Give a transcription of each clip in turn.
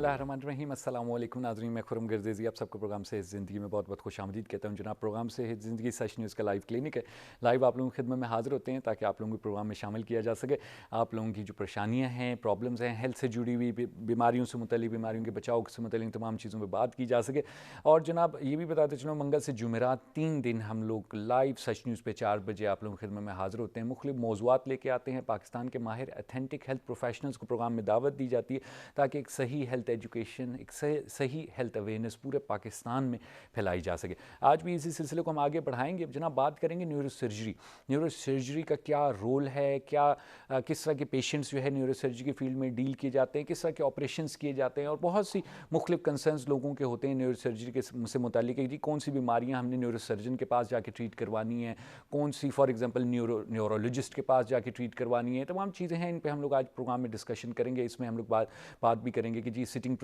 बिस्मिल्लाहिर्रहमानिर्रहीम। अस्सलाम वालेकुम नाज़रीन, मैं खुरम गर्देज़ी आप सबको प्रोग्राम से ज़िंदगी में बहुत बहुत खुशामदीद कहता हूँ। जनाब, प्रोग्राम से ज़िंदगी सच न्यूज़ का लाइव क्लिनिक है। लाइव आप लोगों की खिदमत में हाज़िर होते हैं ताकि आप लोगों को प्रोग्राम में शामिल किया जा सके। आप लोगों की जो परेशानियाँ हैं, प्रॉब्लम्स हैं, हेल्थ से जुड़ी हुई बीमारियों से मुतल्लिक़, बीमारियों के बचाव से मुतल्लिक़ तमाम चीज़ों पर बात की जा सके। और जनाब ये भी बताते चलो, मंगल से जुमेरात 3 दिन हम लोग लाइव सच न्यूज़ पे 4 बजे आप लोगों की खिदमत में हाज़िर होते हैं। मुख्तलिफ मौज़ूआत लेके आते हैं। पाकिस्तान के माहिर अथेंटिक हेल्थ प्रोफेशनल्स को प्रोग्राम में दावत दी जाती है ताकि एक सही हेल्थ एजुकेशन, एक सही हेल्थ अवेयरनेस पूरे पाकिस्तान में फैलाई जा सके। आज भी इसी सिलसिले को हम आगे बढ़ाएंगे। जनाब, बात करेंगे न्यूरोसर्जरी। न्यूरोसर्जरी का क्या रोल है, किस तरह के पेशेंट्स जो है न्यूरोसर्जरी की फील्ड में डील किए जाते हैं, किस तरह के ऑपरेशंस किए जाते हैं, और बहुत सी मुख्तलिफ कंसर्न्स लोगों के होते हैं न्यूरोसर्जरी के से मुतालिक जी कौन सी बीमारियाँ हमने न्यूरोसर्जन के पास जाके ट्रीट करवानी है, कौन सी फॉर एग्जाम्पल न्यूरोलॉजिस्ट के पास जाके ट्रीट करवानी है। तमाम चीज़ें हैं, इन पर हम लोग आज प्रोग्राम में डिस्कशन करेंगे। इसमें हम लोग बात भी करेंगे कि जी सिटिंग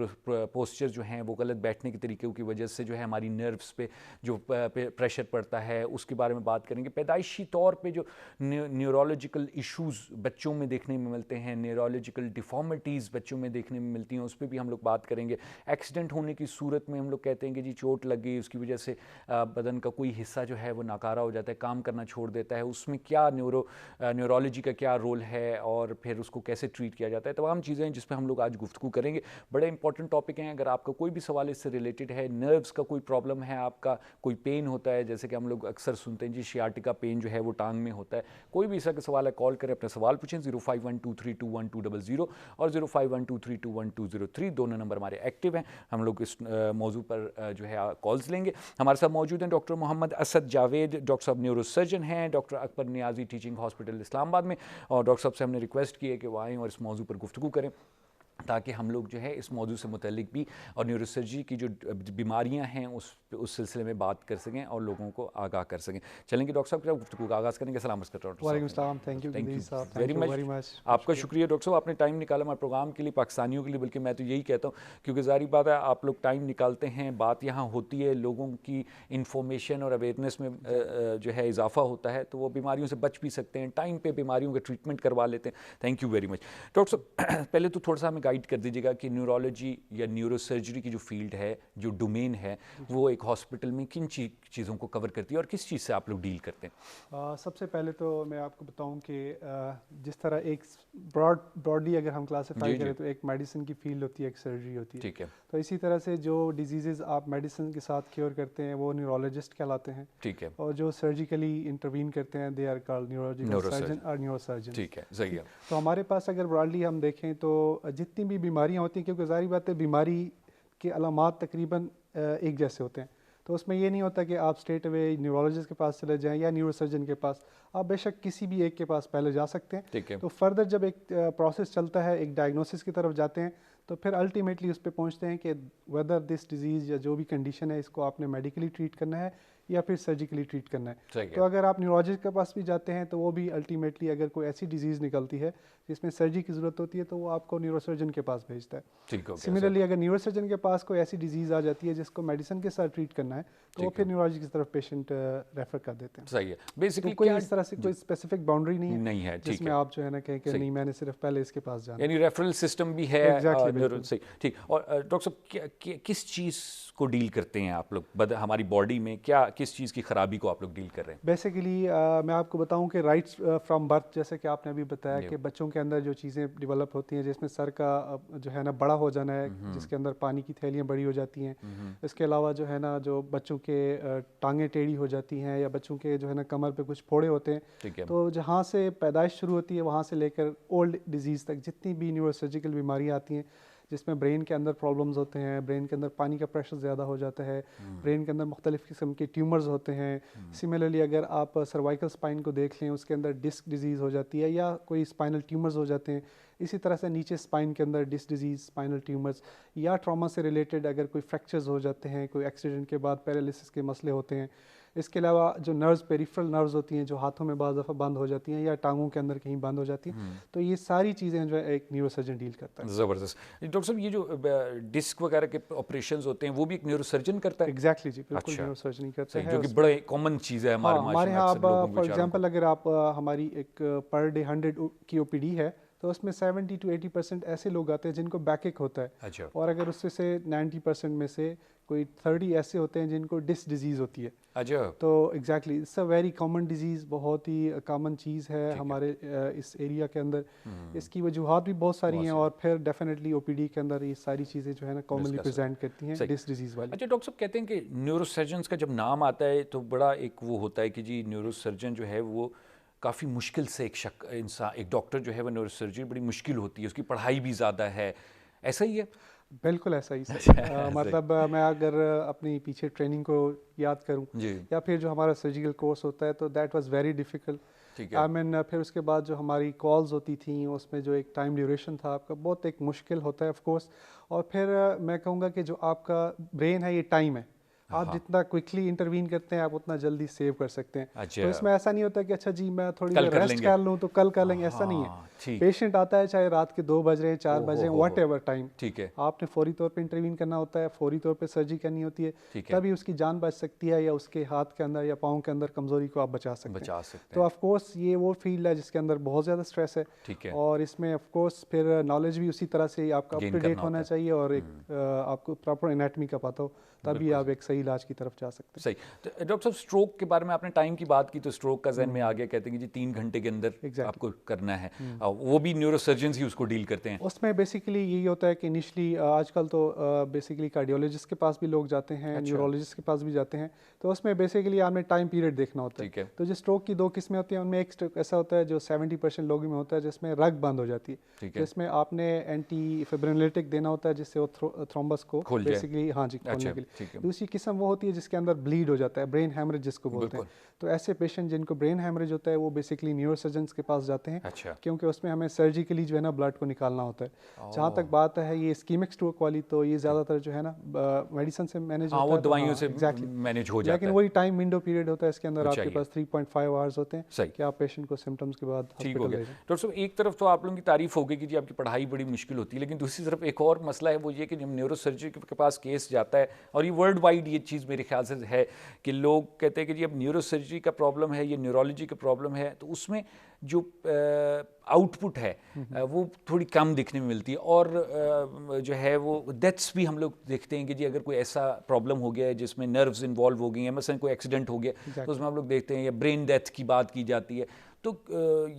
पोस्चर जो हैं वो गलत बैठने के तरीके की वजह से जो है हमारी नर्व्स पे जो प्रेशर पड़ता है उसके बारे में बात करेंगे। पैदाइशी तौर पे जो न्यूरोलॉजिकल इश्यूज़ बच्चों में देखने में मिलते हैं, न्यूरोलॉजिकल डिफॉर्मिटीज़ बच्चों में देखने में मिलती हैं, उस पर भी हम लोग बात करेंगे। एक्सीडेंट होने की सूरत में हम लोग कहते हैं कि जी चोट लग गई, उसकी वजह से बदन का कोई हिस्सा जो है वो नाकारा हो जाता है, काम करना छोड़ देता है, उसमें क्या न्यूरोलॉजी का क्या रोल है और फिर उसको कैसे ट्रीट किया जाता है। तमाम चीज़ें जिस पर हम लोग आज गुफ्तगू करेंगे। बड़े इंपॉर्टेंट टॉपिक हैं। अगर आपका कोई भी सवाल इससे रिलेटेड है, नर्व्स का कोई प्रॉब्लम है, आपका कोई पेन होता है, जैसे कि हम लोग अक्सर सुनते हैं जी शियाटिका पेन जो है वो टांग में होता है, कोई भी इस तरह का सवाल है, कॉल करें, अपने सवाल पूछें। 0512321200 और 0512321203 दोनों नंबर हमारे एक्टिव हैं। हम लोग इस मौजू पर जो है कॉल्स लेंगे। हमारे साथ मौजूद हैं डॉक्टर मोहम्मद असद जावेद, डॉक्टर साहब न्यूरोसर्जन हैं, doctor Akbar Niazi teaching hospital Islamabad में। और डॉक्टर साहब से हमने रिक्वेस्ट की है कि वो आएँ और इस मौजू पर गुफ्तगू करें ताकि हम लोग जो है इस मौजू से मुतल्लिक भी और न्यूरोसर्जरी की जो बीमारियां हैं उस सिलसिले में बात कर सकें और लोगों को आगाह कर सकें। चलेंगे डॉक्टर साहब, क्या गुफ्तगू का आगाज़ करेंगे। सलाम डॉक्टर साहब। वालेकुम सलाम। Thank you very much. आपका शुक्रिया डॉक्टर साहब, आपने टाइम निकाला हमारे प्रोग्राम के लिए, पाकिस्तानियों के लिए, बल्कि मैं तो यही कहता हूँ क्योंकि ज़ाहिर बात है आप लोग टाइम निकालते हैं, बात यहाँ होती है, लोगों की इंफॉर्मेशन और अवेयरनेस में जो है इजाफा होता है, तो वो बीमारियों से बच भी सकते हैं, टाइम पे बीमारियों का ट्रीटमेंट करवा लेते हैं। Thank you very much doctor साहब। पहले तो थोड़ा सा हमें गाइड कर दीजिएगा कि न्यूरोलॉजी या न्यूरोसर्जरी की जो फील्ड है, जो डोमेन है, वो एक हॉस्पिटल में किन चीज़ों को कवर करती है और किस चीज़ से आप लोग डील करते हैं। सबसे पहले तो मैं आपको बताऊं कि जिस तरह एक ब्रॉडली अगर हम क्लासिफाई करें तो एक मेडिसिन की फील्ड होती है, एक सर्जरी होती है। ठीक है। तो इसी तरह से जो डिजीज़ आप मेडिसिन के साथ क्योर करते हैं वो न्यूरोलॉजिस्ट कहलाते हैं। ठीक है। और जो सर्जिकली इंटरवीन करते हैं they are called neurological surgeon और न्यूरोसर्जन। ठीक है, सही है। तो हमारे पास अगर ब्रॉडली हम देखें तो जितनी भी बीमारियां होती हैं, क्योंकि ज़ाहिर बात है बीमारी के अलामात तकरीबन एक जैसे होते हैं, तो उसमें ये नहीं होता कि आप स्ट्रेट अवे न्यूरोलॉजिस्ट के पास चले जाएं या न्यूरोसर्जन के पास, आप बेशक किसी भी एक के पास पहले जा सकते हैं। ठीक है। तो फर्दर जब एक प्रोसेस चलता है, एक डायग्नोसिस की तरफ जाते हैं, तो फिर अल्टीमेटली उस पर पहुंचते हैं कि वेदर दिस डिजीज़ या जो भी कंडीशन है इसको आपने मेडिकली ट्रीट करना है या फिर सर्जिकली ट्रीट करना है। तो अगर आप न्यूरोलॉजिस्ट के पास भी जाते हैं तो वो भी अल्टीमेटली अगर कोई ऐसी डिजीज़ निकलती है जिसमें सर्जरी की ज़रूरत होती है तो वो आपको न्यूरोसर्जन के पास भेजता है। सिमिलरली अगर न्यूरोसर्जन के पास कोई ऐसी डिजीज़ आ जाती है जिसको मेडिसिन के साथ ट्रीट करना है तो वो फिर न्यूरोलॉजी की तरफ पेशेंट रेफर कर देते हैं। सही है। बेसिकली कोई इस तरह से कोई स्पेसिफिक बाउंड्री नहीं है जिसमें आप जो है ना कहें कि नहीं मैंने सिर्फ पहले इसके पास जाना, यानी रेफरल सिस्टम भी है। सही, ठीक। और डॉक्टर साहब किस चीज़ को डील करते हैं आप लोग, हमारी बॉडी में क्या किस चीज़ की खराबी को आप लोग डील कर रहे हैं। बेसिकली मैं आपको बताऊं कि राइट्स फ्रॉम बर्थ, जैसे कि आपने अभी बताया कि बच्चों के अंदर जो चीज़ें डिवेलप होती हैं जिसमें सर का जो है ना बड़ा हो जाना है, जिसके अंदर पानी की थैलियाँ बड़ी हो जाती हैं। इसके अलावा जो है ना जो बच्चों के टांगें टेढ़ी हो जाती हैं या बच्चों के जो है ना कमर पे कुछ फोड़े होते हैं, तो जहाँ से पैदाइश शुरू होती है वहाँ से लेकर ओल्ड डिजीज़ तक जितनी भी न्यूरोसर्जिकल बीमारियाँ आती हैं जिसमें ब्रेन के अंदर प्रॉब्लम्स होते हैं, ब्रेन के अंदर पानी का प्रेशर ज़्यादा हो जाता है, ब्रेन के अंदर मुख्तलिफ़ किस्म के ट्यूमर्स होते हैं। सिमिलरली अगर आप सर्वाइकल स्पाइन को देख लें, उसके अंदर डिस्क डिजीज़ हो जाती है या कोई स्पाइनल ट्यूमर्स हो जाते हैं। इसी तरह से नीचे स्पाइन के अंदर डिस्क डिजीज़, स्पाइनल ट्यूमर्स या ट्रॉमा से रिलेटेड अगर कोई फ्रैक्चर्स हो जाते हैं, कोई एक्सीडेंट के बाद पैरालिसिस के मसले होते हैं। इसके अलावा जो नर्व्स, पेरिफेरल नर्व्स होती हैं जो हाथों में बाज़ दफ़ा बंद हो जाती हैं या टांगों के अंदर कहीं बंद हो जाती हैं, तो ये सारी चीज़ें जो है एक न्यूरोसर्जन डील करता है। ज़बरदस्त। डॉक्टर साहब, ये जो डिस्क वगैरह के ऑपरेशंस होते हैं वो भी एक न्यूरोसर्जन करता है। एग्जैक्टली जी, बिल्कुल न्यूरोसर्जन ही करता है, जो कि बड़ा कॉमन चीज़ है हमारे यहाँ। आप फॉर एग्जांपल अगर आप हमारी एक पर डे 100 की ओपीडी है तो उसमें 70 to 80% ऐसे लोग आते हैं जिनको बैकएक होता है। अच्छा और अगर उससे से 90% में से कोई 30 ऐसे होते हैं जिनको डिस्क डिजीज़ होती है। अच्छा तो exactly it's a very common disease, बहुत ही कॉमन चीज़ है हमारे इस एरिया के अंदर। इसकी वजूहात भी बहुत सारी हैं और फिर डेफिनेटली ओपीडी के अंदर ये सारी चीज़ें जो है ना कॉमनली प्रेजेंट करती हैं डिस्क डिजीज़ वाली। अच्छा डॉक्टर साहब कहते हैं कि न्यूरोसर्जन्स का जब नाम आता है तो बड़ा एक वो होता है कि जी न्यूरोसर्जन जो है वो काफ़ी मुश्किल से एक डॉक्टर जो है वो न्यूरोसर्जरी बड़ी मुश्किल होती है, उसकी पढ़ाई भी ज़्यादा है, ऐसा ही है? बिल्कुल ऐसा ही सर। मतलब मैं अगर अपनी पीछे ट्रेनिंग को याद करूं या फिर जो हमारा सर्जिकल कोर्स होता है तो that was very difficult. I mean फिर उसके बाद जो हमारी कॉल्स होती थी उसमें जो एक टाइम ड्यूरेशन था आपका बहुत एक मुश्किल होता है ऑफ कोर्स। और फिर मैं कहूँगा कि जो आपका ब्रेन है ये टाइम है, आप जितना क्विकली इंटरवीन करते हैं आप उतना जल्दी सेव कर सकते हैं। अच्छा। तो इसमें ऐसा नहीं होता कि अच्छा जी मैं थोड़ी देर रेस्ट कर लूँ तो कल कर लेंगे, ऐसा नहीं है। पेशेंट आता है चाहे रात के 2 बज रहे हैं 4 बज रहे हैं वट एवर टाइम, ठीक है, आपने फौरी तौर पे इंटरवीन करना होता है, फौरी तौर पे सर्जरी करनी होती है, तभी उसकी जान बच सकती है या उसके हाथ के अंदर या पाँव के अंदर कमजोरी को आप बचा सकते हैं। तो ऑफ कोर्स ये वो फील्ड है जिसके अंदर बहुत ज़्यादा स्ट्रेस है और इसमें ऑफ कोर्स फिर नॉलेज भी उसी तरह से आपका अप टू डेट होना चाहिए और एक आपको प्रॉपर एनाटमी का पता हो, तभी आप एक सही इलाज की तरफ जा सकते हैं। सही। तो डॉक्टर साहब स्ट्रोक के बारे में आपने टाइम की बात की तो स्ट्रोक का जहन में आ गया, कहते हैं कि जी 3 घंटे के अंदर आपको करना है, वो भी न्यूरोसर्जन्स ही उसको डील करते हैं। उसमें बेसिकली यही होता है कि इनिशली आजकल तो बेसिकली कार्डियोलॉजिस्ट के पास भी लोग जाते हैं, न्यूरोलॉजिस्ट के पास भी जाते हैं, तो उसमें बेसिकली आपने टाइम पीरियड देखना होता है। तो जो स्ट्रोक की 2 किस्में होती हैं उनमें एक स्ट्रोक ऐसा होता है जो 70% लोगों में होता है जिसमें रग बंद हो जाती है, जिसमें आपने एंटी फिब्रिलेटिक देना होता है जिससे वो थ्रोम्बस को बेसिकली खोलने के लिए। दूसरी किस्म वो होती है जिसके अंदर ब्लीड हो जाता है, ब्रेन हैमरेज जिसको बोलते हैं। तो ऐसे पेशेंट जिनको ब्रेन हैमरेज होता है वो बेसिकली न्यूरोसर्जन्स के पास जाते हैं, क्योंकि उसमें हमें सर्जिकली जो है ना ब्लड को निकालना होता है। जहाँ तक बात है ये इस्कीमिक स्ट्रोक वाली, तो ये ज़्यादातर जो है ना मेडिसिन से मैनेज होता है, वो दवाइयों से मैनेज हो जाता है, लेकिन वही टाइम विंडो पीरियड होता है इसके अंदर आपके पास 3.5 आवर्स होते हैं कि आप पेशेंट को सिम्टम्स के बाद ठीक हो गया। डॉक्टर साहब एक तरफ तो आप लोगों की तारीफ हो गई कि जी आपकी पढ़ाई बड़ी मुश्किल होती है, लेकिन दूसरी तरफ एक और मसला है वो ये कि जब न्यूरोसर्जरी के पास केस जाता है, और ये वर्ल्ड वाइड ये चीज़ मेरे ख्याल से है कि लोग कहते हैं कि जी अब न्यूरोसर्जरी का प्रॉब्लम है, ये न्यूरोलॉजी का प्रॉब्लम है, तो उसमें जो आउटपुट है वो थोड़ी कम दिखने में मिलती है, और जो है वो डेथ्स भी हम लोग देखते हैं कि जी अगर कोई ऐसा प्रॉब्लम हो गया है जिसमें नर्व्स इन्वॉल्व हो गई हैं, मसलन कोई एक्सीडेंट हो गया तो उसमें हम लोग देखते हैं या ब्रेन डेथ की बात की जाती है, तो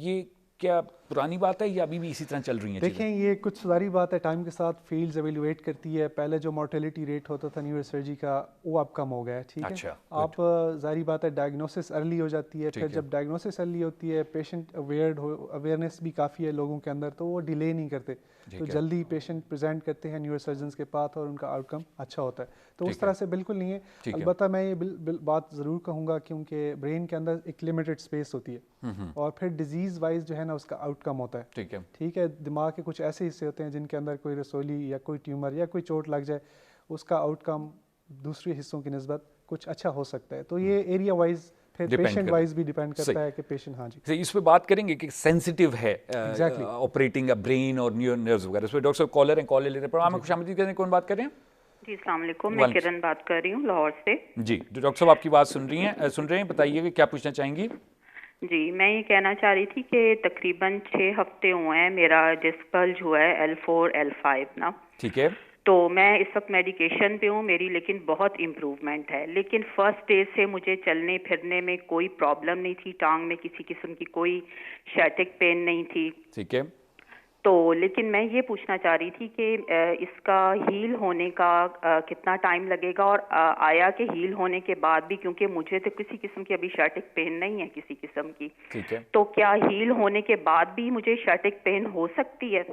ये क्या पुरानी बात है या अभी भी इसी तरह चल रही है? देखें ये कुछ सारी बात है, टाइम के साथ फील्ड्स एवेल्युएट करती है। पहले जो मोर्टेलिटी रेट होता था न्यूरोसर्जरी का वो अब कम हो गया है, ठीक है। अच्छा, आप जारी बात है डायग्नोसिस अर्ली हो जाती है, फिर जब डायग्नोसिस अर्ली होती है पेशेंट अवेयरनेस भी काफ़ी है लोगों के अंदर, तो वो डिले नहीं करते, तो जल्दी पेशेंट प्रेजेंट करते हैं न्यूरोसर्जन्स के पास और उनका आउटकम अच्छा होता है। तो उस तरह से बिल्कुल नहीं है। अलबत्ता मैं ये बात ज़रूर कहूँगा क्योंकि ब्रेन के अंदर एक लिमिटेड स्पेस होती है और फिर डिजीज़ वाइज जो है ना उसका आउटकम होता है, ठीक है। दिमाग के कुछ ऐसे हिस्से होते हैं जिनके अंदर कोई रसोली या कोई ट्यूमर या कोई चोट लग जाए, उसका आउटकम दूसरे हिस्सों की निस्बत कुछ अच्छा हो सकता है। तो ये एरिया वाइज फिर पेशेंट वाइज भी डिपेंड करता है कि पेशेंट इस पे बात करेंगे कि सेंसिटिव है ऑपरेटिंग ब्रेन और नर्व्स वगैरह। इस पे डॉक्टर साहब कॉलर हैं, कॉल ले लेते हैं। प्रोग्राम में खुशामदीद करने कौन बात कर रहे हैं? जी अस्सलाम वालेकुम, मैं किरण बात कर रही हूँ लाहौर से। जी डॉक्टर साहब आपकी बात सुन रहे हैं, बताइए कि क्या पूछना चाहेंगी? जी मैं ये कहना चाह रही थी कि तकरीबन 6 हफ्ते हुए हैं मेरा डिस्क बल्ज हुआ है L4 L5 ना, ठीक है। तो मैं इस वक्त मेडिकेशन पे हूँ मेरी, लेकिन बहुत इम्प्रूवमेंट है। लेकिन फर्स्ट डे से मुझे चलने फिरने में कोई प्रॉब्लम नहीं थी, टांग में किसी किस्म की कोई शैटिक पेन नहीं थी, ठीक है। तो लेकिन मैं ये पूछना चाह रही थी कि इसका हील होने का कितना टाइम लगेगा, और आया कि हील होने के बाद भी, क्योंकि मुझे तो किसी किस्म की अभी शैटिक पेन नहीं है किसी किस्म की, ठीक है, तो क्या हील होने के बाद भी मुझे शैटिक पेन हो सकती है?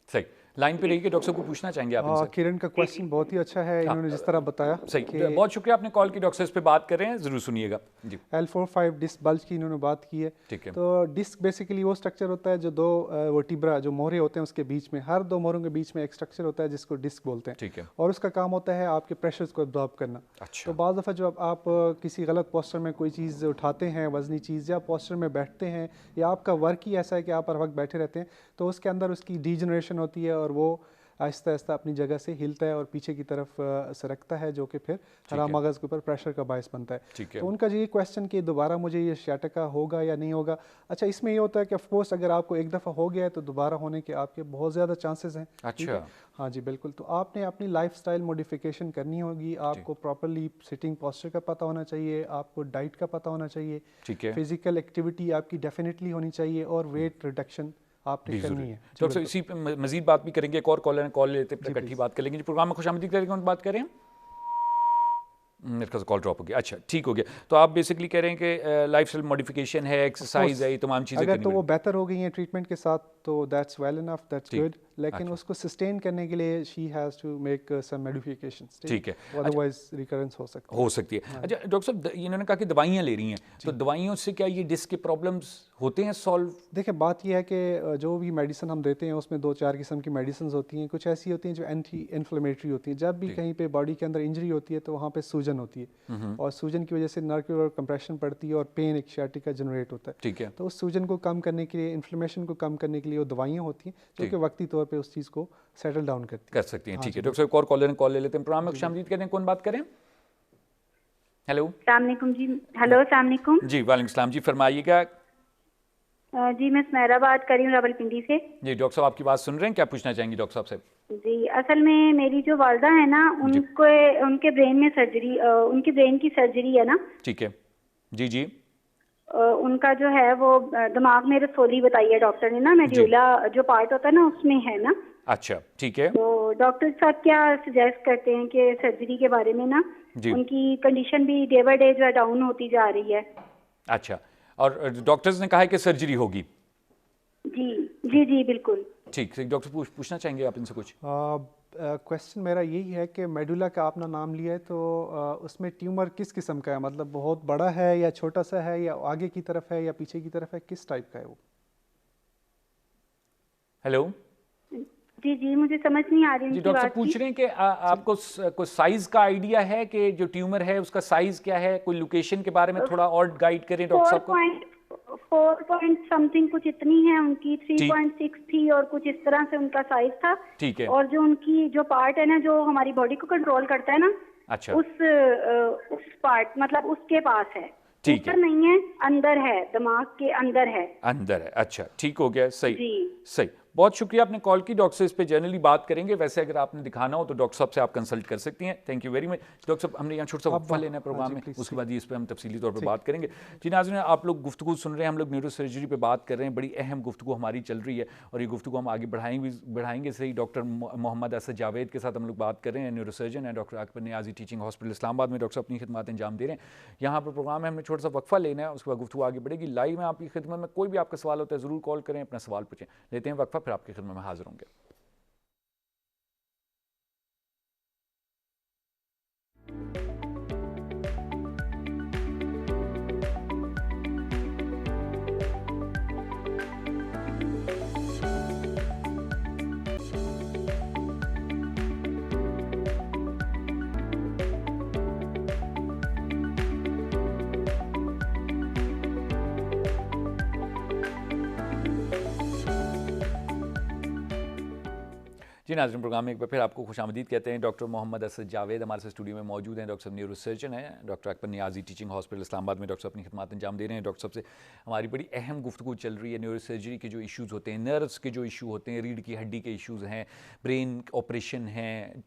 सही, लाइन पे रहिए, डॉक्टर साहब को पूछना चाहेंगे आप इनसे? किरण का क्वेश्चन बहुत ही अच्छा है, इन्होंने जिस तरह बताया। सही, बहुत शुक्रिया आपने कॉल की। डॉक्टर इस पे बात कर रहे हैं, जरूर सुनिएगा जी। L4-5 डिस्क बल्ज की इन्होंने बात की है, ठीक है। तो डिस्क बेसिकली वो स्ट्रक्चर होता है जो दो वर्टिब्रा जो मोहरे होते हैं उसके बीच में, हर दो मोहरों के बीच में एक स्ट्रक्चर होता है जिसको डिस्क बोलते हैं, ठीक है। और उसका काम होता है आपके प्रेशर्स को एब्जॉर्ब करना। अच्छा। तो बाज़ दफ़ा जब आप किसी गलत पोस्चर में कोई चीज़ उठाते हैं, वजनी चीज़, या पोस्चर में बैठते हैं, या आपका वर्क ही ऐसा है कि आप हर वक्त बैठे रहते हैं, तो उसके अंदर उसकी डीजनरेशन होती है और वो आहिस्ता आहिस्ता अपनी जगह से हिलता है और पीछे की तरफ सरकता है, जो कि फिर हरा मगज़ के ऊपर प्रेशर का बायस बनता है। तो उनका ये क्वेश्चन कि दोबारा मुझे ये sciatica होगा या नहीं होगा, अच्छा इसमें ये होता है कि ऑफ कोर्स अगर आपको एक दफ़ा हो गया है तो दोबारा होने के आपके बहुत ज़्यादा चांसेस हैं। अच्छा, हाँ जी बिल्कुल। तो आपने अपनी लाइफस्टाइल मॉडिफिकेशन करनी होगी, आपको प्रॉपरली सिटिंग पोस्चर का पता होना चाहिए, आपको डाइट का पता होना चाहिए, फिजिकल एक्टिविटी आपकी डेफिनेटली होनी चाहिए और वेट रिडक्शन आपने करनी है। डॉक्टर इसी पे मजीद बात भी करेंगे, एक और कॉल लेते हैं, इकट्ठी बात कर लेंगे। प्रोग्राम में खुशामदीद करेंगे, कौन बात करें? मेरे ख्याल से कॉल ड्रॉप हो गया। अच्छा ठीक हो गया। तो आप बेसिकली कह रहे हैं कि लाइफस्टाइल मॉडिफिकेशन है, एक्सरसाइज है, ये तमाम चीज़ें अगर तो वो बेहतर हो गई हैं ट्रीटमेंट के साथ तो that's well enough, that's good, लेकिन उसको सस्टेन करने के लिए she has to make some modifications. ठीक है, अदरवाइज रिकरेंस हो सकती है। अच्छा डॉक्टर साहब, इन्होंने कहा कि दवाइयाँ ले रही हैं, तो दवाइयों से क्या ये डिस्क के प्रॉब्लम्स होते हैं सॉल्व? देखिए बात यह है कि जो भी मेडिसिन हम देते हैं उसमें 2-4 किस्म की मेडिसिन होती हैं। कुछ ऐसी होती हैं जो एंटी इन्फ्लेमेटरी होती हैं, जब भी कहीं पे बॉडी के अंदर इंजरी होती है तो वहाँ पे सूजन होती है और सूजन की वजह से नर्व कंप्रेशन पड़ती है और पेन, एक sciatica जनरेट होता है। ठीक है, तो उस सूजन को कम करने के लिए, इन्फ्लेमेशन को कम करने के लिए वो दवाइयाँ होती हैं जो कि वक्ती तौर पे उस चीज़ को सेटल डाउन कर सकती हैं। ठीक है डॉक्टर साहब, एक और कॉल ले लेते हैं। प्रोग्राम में खुशामदीद कहते हैं, कौन बात करें? हेलो अस्सलाम वालेकुम जी। हेलो अस्सलाम वालेकुम जी। वालेकुम सलाम जी, फरमाइएगा। जी मैं स्मैरा बात कर रही हूँ रावलपिंडी से। जी डॉक्टर साहब आपकी बात सुन रहे हैं, क्या पूछना चाहेंगी डॉक्टर साहब से? जी असल में मेरी जो वालदा है ना, उनको उनके ब्रेन में सर्जरी, उनकी ब्रेन की सर्जरी है ना। ठीक है जी जी। उनका जो है वो दिमाग में रसोली बताई है डॉक्टर ने ना, मेड्यूला जो पार्ट होता है ना उसमें है ना। अच्छा ठीक है। तो डॉक्टर साहब क्या सजेस्ट करते हैं कि सर्जरी के बारे में ना, उनकी कंडीशन भी डे बाय डे जो है डाउन होती जा रही है। अच्छा, और डॉक्टर्स ने कहा है कि सर्जरी होगी? जी जी जी बिल्कुल। ठीक, डॉक्टर पूछना चाहेंगे आप इनसे कुछ? क्वेश्चन मेरा यही है कि मेडुला का आपने नाम लिया है तो उसमें ट्यूमर किस किस्म का है, मतलब बहुत बड़ा है या छोटा सा है या आगे की तरफ है या पीछे की तरफ है, किस टाइप का है वो? हेलो जी जी मुझे समझ नहीं आ रही। जी डॉक्टर साहब पूछ रहे हैं कि आपको कोई साइज का आइडिया है कि जो ट्यूमर है उसका साइज क्या है? कोई लोकेशन के बारे में थोड़ा और गाइड करें डॉक्टर साहब को। 4 पॉइंट समथिंग कुछ इतनी है उनकी, 3.6 थी और कुछ इस तरह से उनका साइज था। ठीक है। और जो उनकी जो पार्ट है ना जो हमारी बॉडी को कंट्रोल करता है ना, अच्छा, उस पार्ट मतलब उसके पास है। ठीक है, नहीं है, अंदर है, दिमाग के अंदर है। अंदर है, अच्छा ठीक हो गया, सही जी सही। बहुत शुक्रिया आपने कॉल की। डॉक्टर से इस पे जनरली बात करेंगे, वैसे अगर आपने दिखाना हो तो डॉक्टर साहब से आप कंसल्ट कर सकती हैं। Thank you very much doctor साहब। हमने यहाँ छोटा सा वक्फा लेना है प्रोग्राम में, उसके बाद इस पर हम तफसीली तौर पर बात करेंगे। जी नाज़रीन, आप लोग गुफ्तगू सुन रहे हैं, हम लोग न्यूरो सर्जरी पे बात कर रहे हैं। बड़ी अहम गुफ्तगू हमारी चल रही है और ये गुफ्तगू हम आगे बढ़ाएंगे सही। डॉक्टर मोहम्मद असद जावेद के साथ हम लोग बात कर रहे हैं, न्यूरो सर्जन है, doctor Akbar Niazi teaching hospital Islamabad में डॉक्टर अपनी खिदमत अंजाम दे रहे हैं। यहाँ पर प्रोग्राम है, हमने छोटा सा वक्फा लेना है, उसके बाद गुफ्तगू आगे बढ़ेगी। लाइव में आपकी खिदमत में, कोई भी आपका सवाल होता है ज़रूर कॉल करें, अपना सवाल पूछें। लेते हैं वक्फा, फिर आपकी खिदमत में हाजिर होंगे। जी नाज़रीन, प्रोग्राम में एक बार फिर आपको खुशामदीद कहते हैं। डॉक्टर मोहम्मद असद जावेद हमारे साथ स्टूडियो में मौजूद हैं। डॉक्टर साहब न्यूरो सर्जन हैं, doctor Akbar Niazi teaching hospital Islamabad में डॉक्टर साहब अपनी खिदमत अंजाम दे रहे हैं। डॉक्टर साहब से हमारी बड़ी अहम गुफ्तगू चल रही है। न्यूरो सर्जरी के जो इशूज़ होते हैं, नर्व्स के जो इशू होते हैं, रीढ़ की हड्डी के इशूज़ हैं, ब्रेन ऑपरेशन हैं,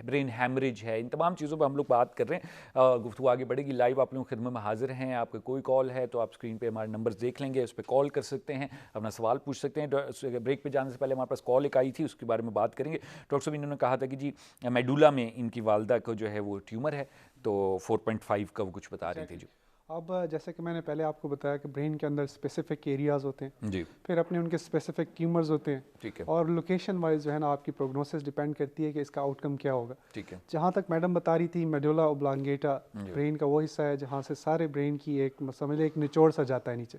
ब्रेन हैमरेज है, इन तमाम चीज़ों पर हम लोग बात कर रहे हैं। गुफ्तगू आगे बढ़ेगी। लाइव आप लोगों की खिदमत में हाजिर हैं। आपका कोई कॉल है तो आप स्क्रीन पर हमारे नंबर देख लेंगे, उस पर कॉल कर सकते हैं, अपना सवाल पूछ सकते हैं। ब्रेक पर जाने से पहले हमारे पास कॉल एक आई थी, उसके बारे में बात करेंगे। डॉक्टर साहब इन्होंने कहा था कि जी मेडुला में इनकी वालदा को जो है वो ट्यूमर है, तो 4.5 का वो कुछ बता रही थी जी। अब जैसे कि मैंने पहले आपको बताया कि ब्रेन के अंदर स्पेसिफिक एरियाज़ होते हैं जी, फिर अपने उनके स्पेसिफिक ट्यूमर्स होते हैं, ठीक है, और लोकेशन वाइज जो है ना आपकी प्रोग्नोसिस डिपेंड करती है कि इसका आउटकम क्या होगा। ठीक है। जहाँ तक मैडम बता रही थी, मेडुला ओब्लांगेटा ब्रेन का वो हिस्सा है जहाँ से सारे ब्रेन की एक समझ एक निचोड़ सा जाता है नीचे।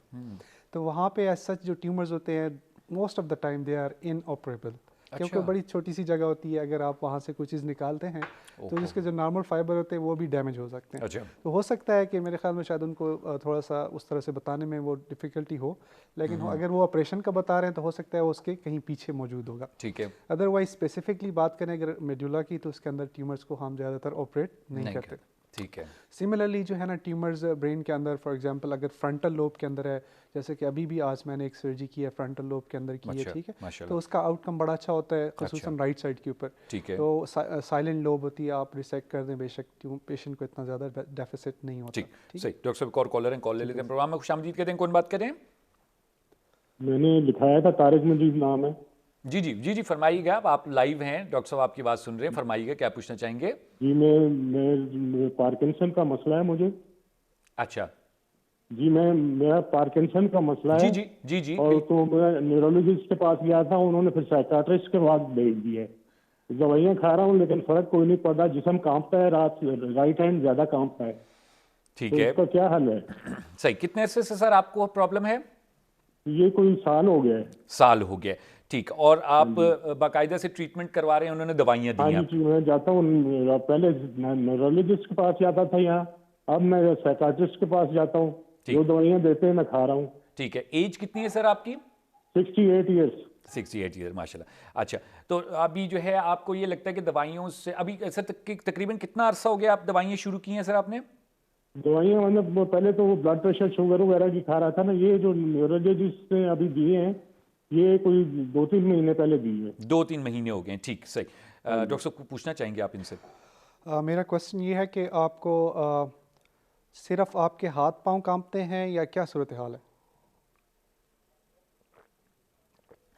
तो वहाँ पे एज सच जो ट्यूमर्स होते हैं most of the time they are inoperable, क्योंकि बड़ी छोटी सी जगह होती है, अगर आप वहाँ से कोई चीज़ निकालते हैं तो जिसके जो नॉर्मल फाइबर होते हैं वो भी डैमेज हो सकते हैं। तो हो सकता है कि मेरे ख्याल में शायद उनको थोड़ा सा उस तरह से बताने में वो डिफ़िकल्टी हो, लेकिन अगर वो ऑपरेशन का बता रहे हैं तो हो सकता है वो उसके कहीं पीछे मौजूद होगा। ठीक है। अदरवाइज स्पेसिफिकली बात करें अगर मेडुला की, तो उसके अंदर ट्यूमर्स को हम ज़्यादातर ऑपरेट नहीं करते। ठीक है। सिमिलरली जो है ना ट्यूमर्स ब्रेन के अंदर, फॉर एग्जांपल अगर फ्रंटल लोब के अंदर है, जैसे कि अभी भी आज मैंने एक सर्जरी की है फ्रंटल लोब के अंदर की है, ठीक है, तो उसका आउटकम बड़ा अच्छा होता है, खुसूसन राइट साइड के ऊपर। ठीक है। तो साइलेंट लोब होती है, आप रिसेक्ट कर दें बेशक पेशेंट को इतना ज़्यादा डेफिसिट नहीं होता। ठीक सही। डॉक्टर साहब, और कॉलर हैं, कॉल ले लेते हैं। प्रोग्राम में खुशामदीद कहते हैं, कौन बात करें? मैंने लिखाया था, तारिक मजीद नाम है। जी जी जी जी, फरमाइएगा। आप लाइव हैं, डॉक्टर साहब आपकी बात सुन रहे हैं, फरमाइएगा क्या पूछना चाहेंगे? जी मैं पार्किंसन का मसला है मुझे। अच्छा जी, मेरा पार्किंसन का मसला है। जी जी जी जी। और तो मैं न्यूरोलॉजिस्ट के पास गया था, उन्होंने फिर साइकाट्रिस्ट के पास भेज दिया। दवाइयाँ खा रहा हूँ लेकिन फर्क कोई नहीं पड़ा, जिस्म कांपता है, राइट हैंड ज्यादा कांपता है। ठीक तो है, इसका क्या हल है? सही। कितने अरसे से सर आपको प्रॉब्लम है? ये कोई साल हो गया है। साल हो गया, ठीक। और आप बाकायदा से ट्रीटमेंट करवा रहे हैं, उन्होंने दवाइयाँ दी हैं? हाँ जी, मैं जाता हूँ, पहले न्यूरोलॉजिस्ट के पास जाता था यहाँ, अब मैं साइकाट्रिस्ट के पास जाता हूँ, जो दवाइयाँ देते हैं मैं खा रहा हूँ। ठीक है। एज कितनी है सर आपकी? 68 ईयर्स। 68 ईयर, माशाल्लाह। अच्छा, तो अभी जो है आपको ये लगता है कि दवाइयों से अभी सर तकरीबन कितना अरसा हो गया आप दवाइयाँ शुरू की हैं सर आपने? दवाइयाँ मतलब पहले तो ब्लड प्रेशर शुगर वगैरह की खा रहा था ना, ये जो न्यूरोलॉजिस्ट ने अभी दिए हैं ये कोई 2-3 महीने पहले दिए हैं। 2-3 महीने हो गए, ठीक, सही। डॉक्टर साहब को पूछना चाहेंगे आप इनसे? मेरा क्वेश्चन ये है कि आपको सिर्फ आपके हाथ पांव कांपते हैं या क्या सूरत हाल है?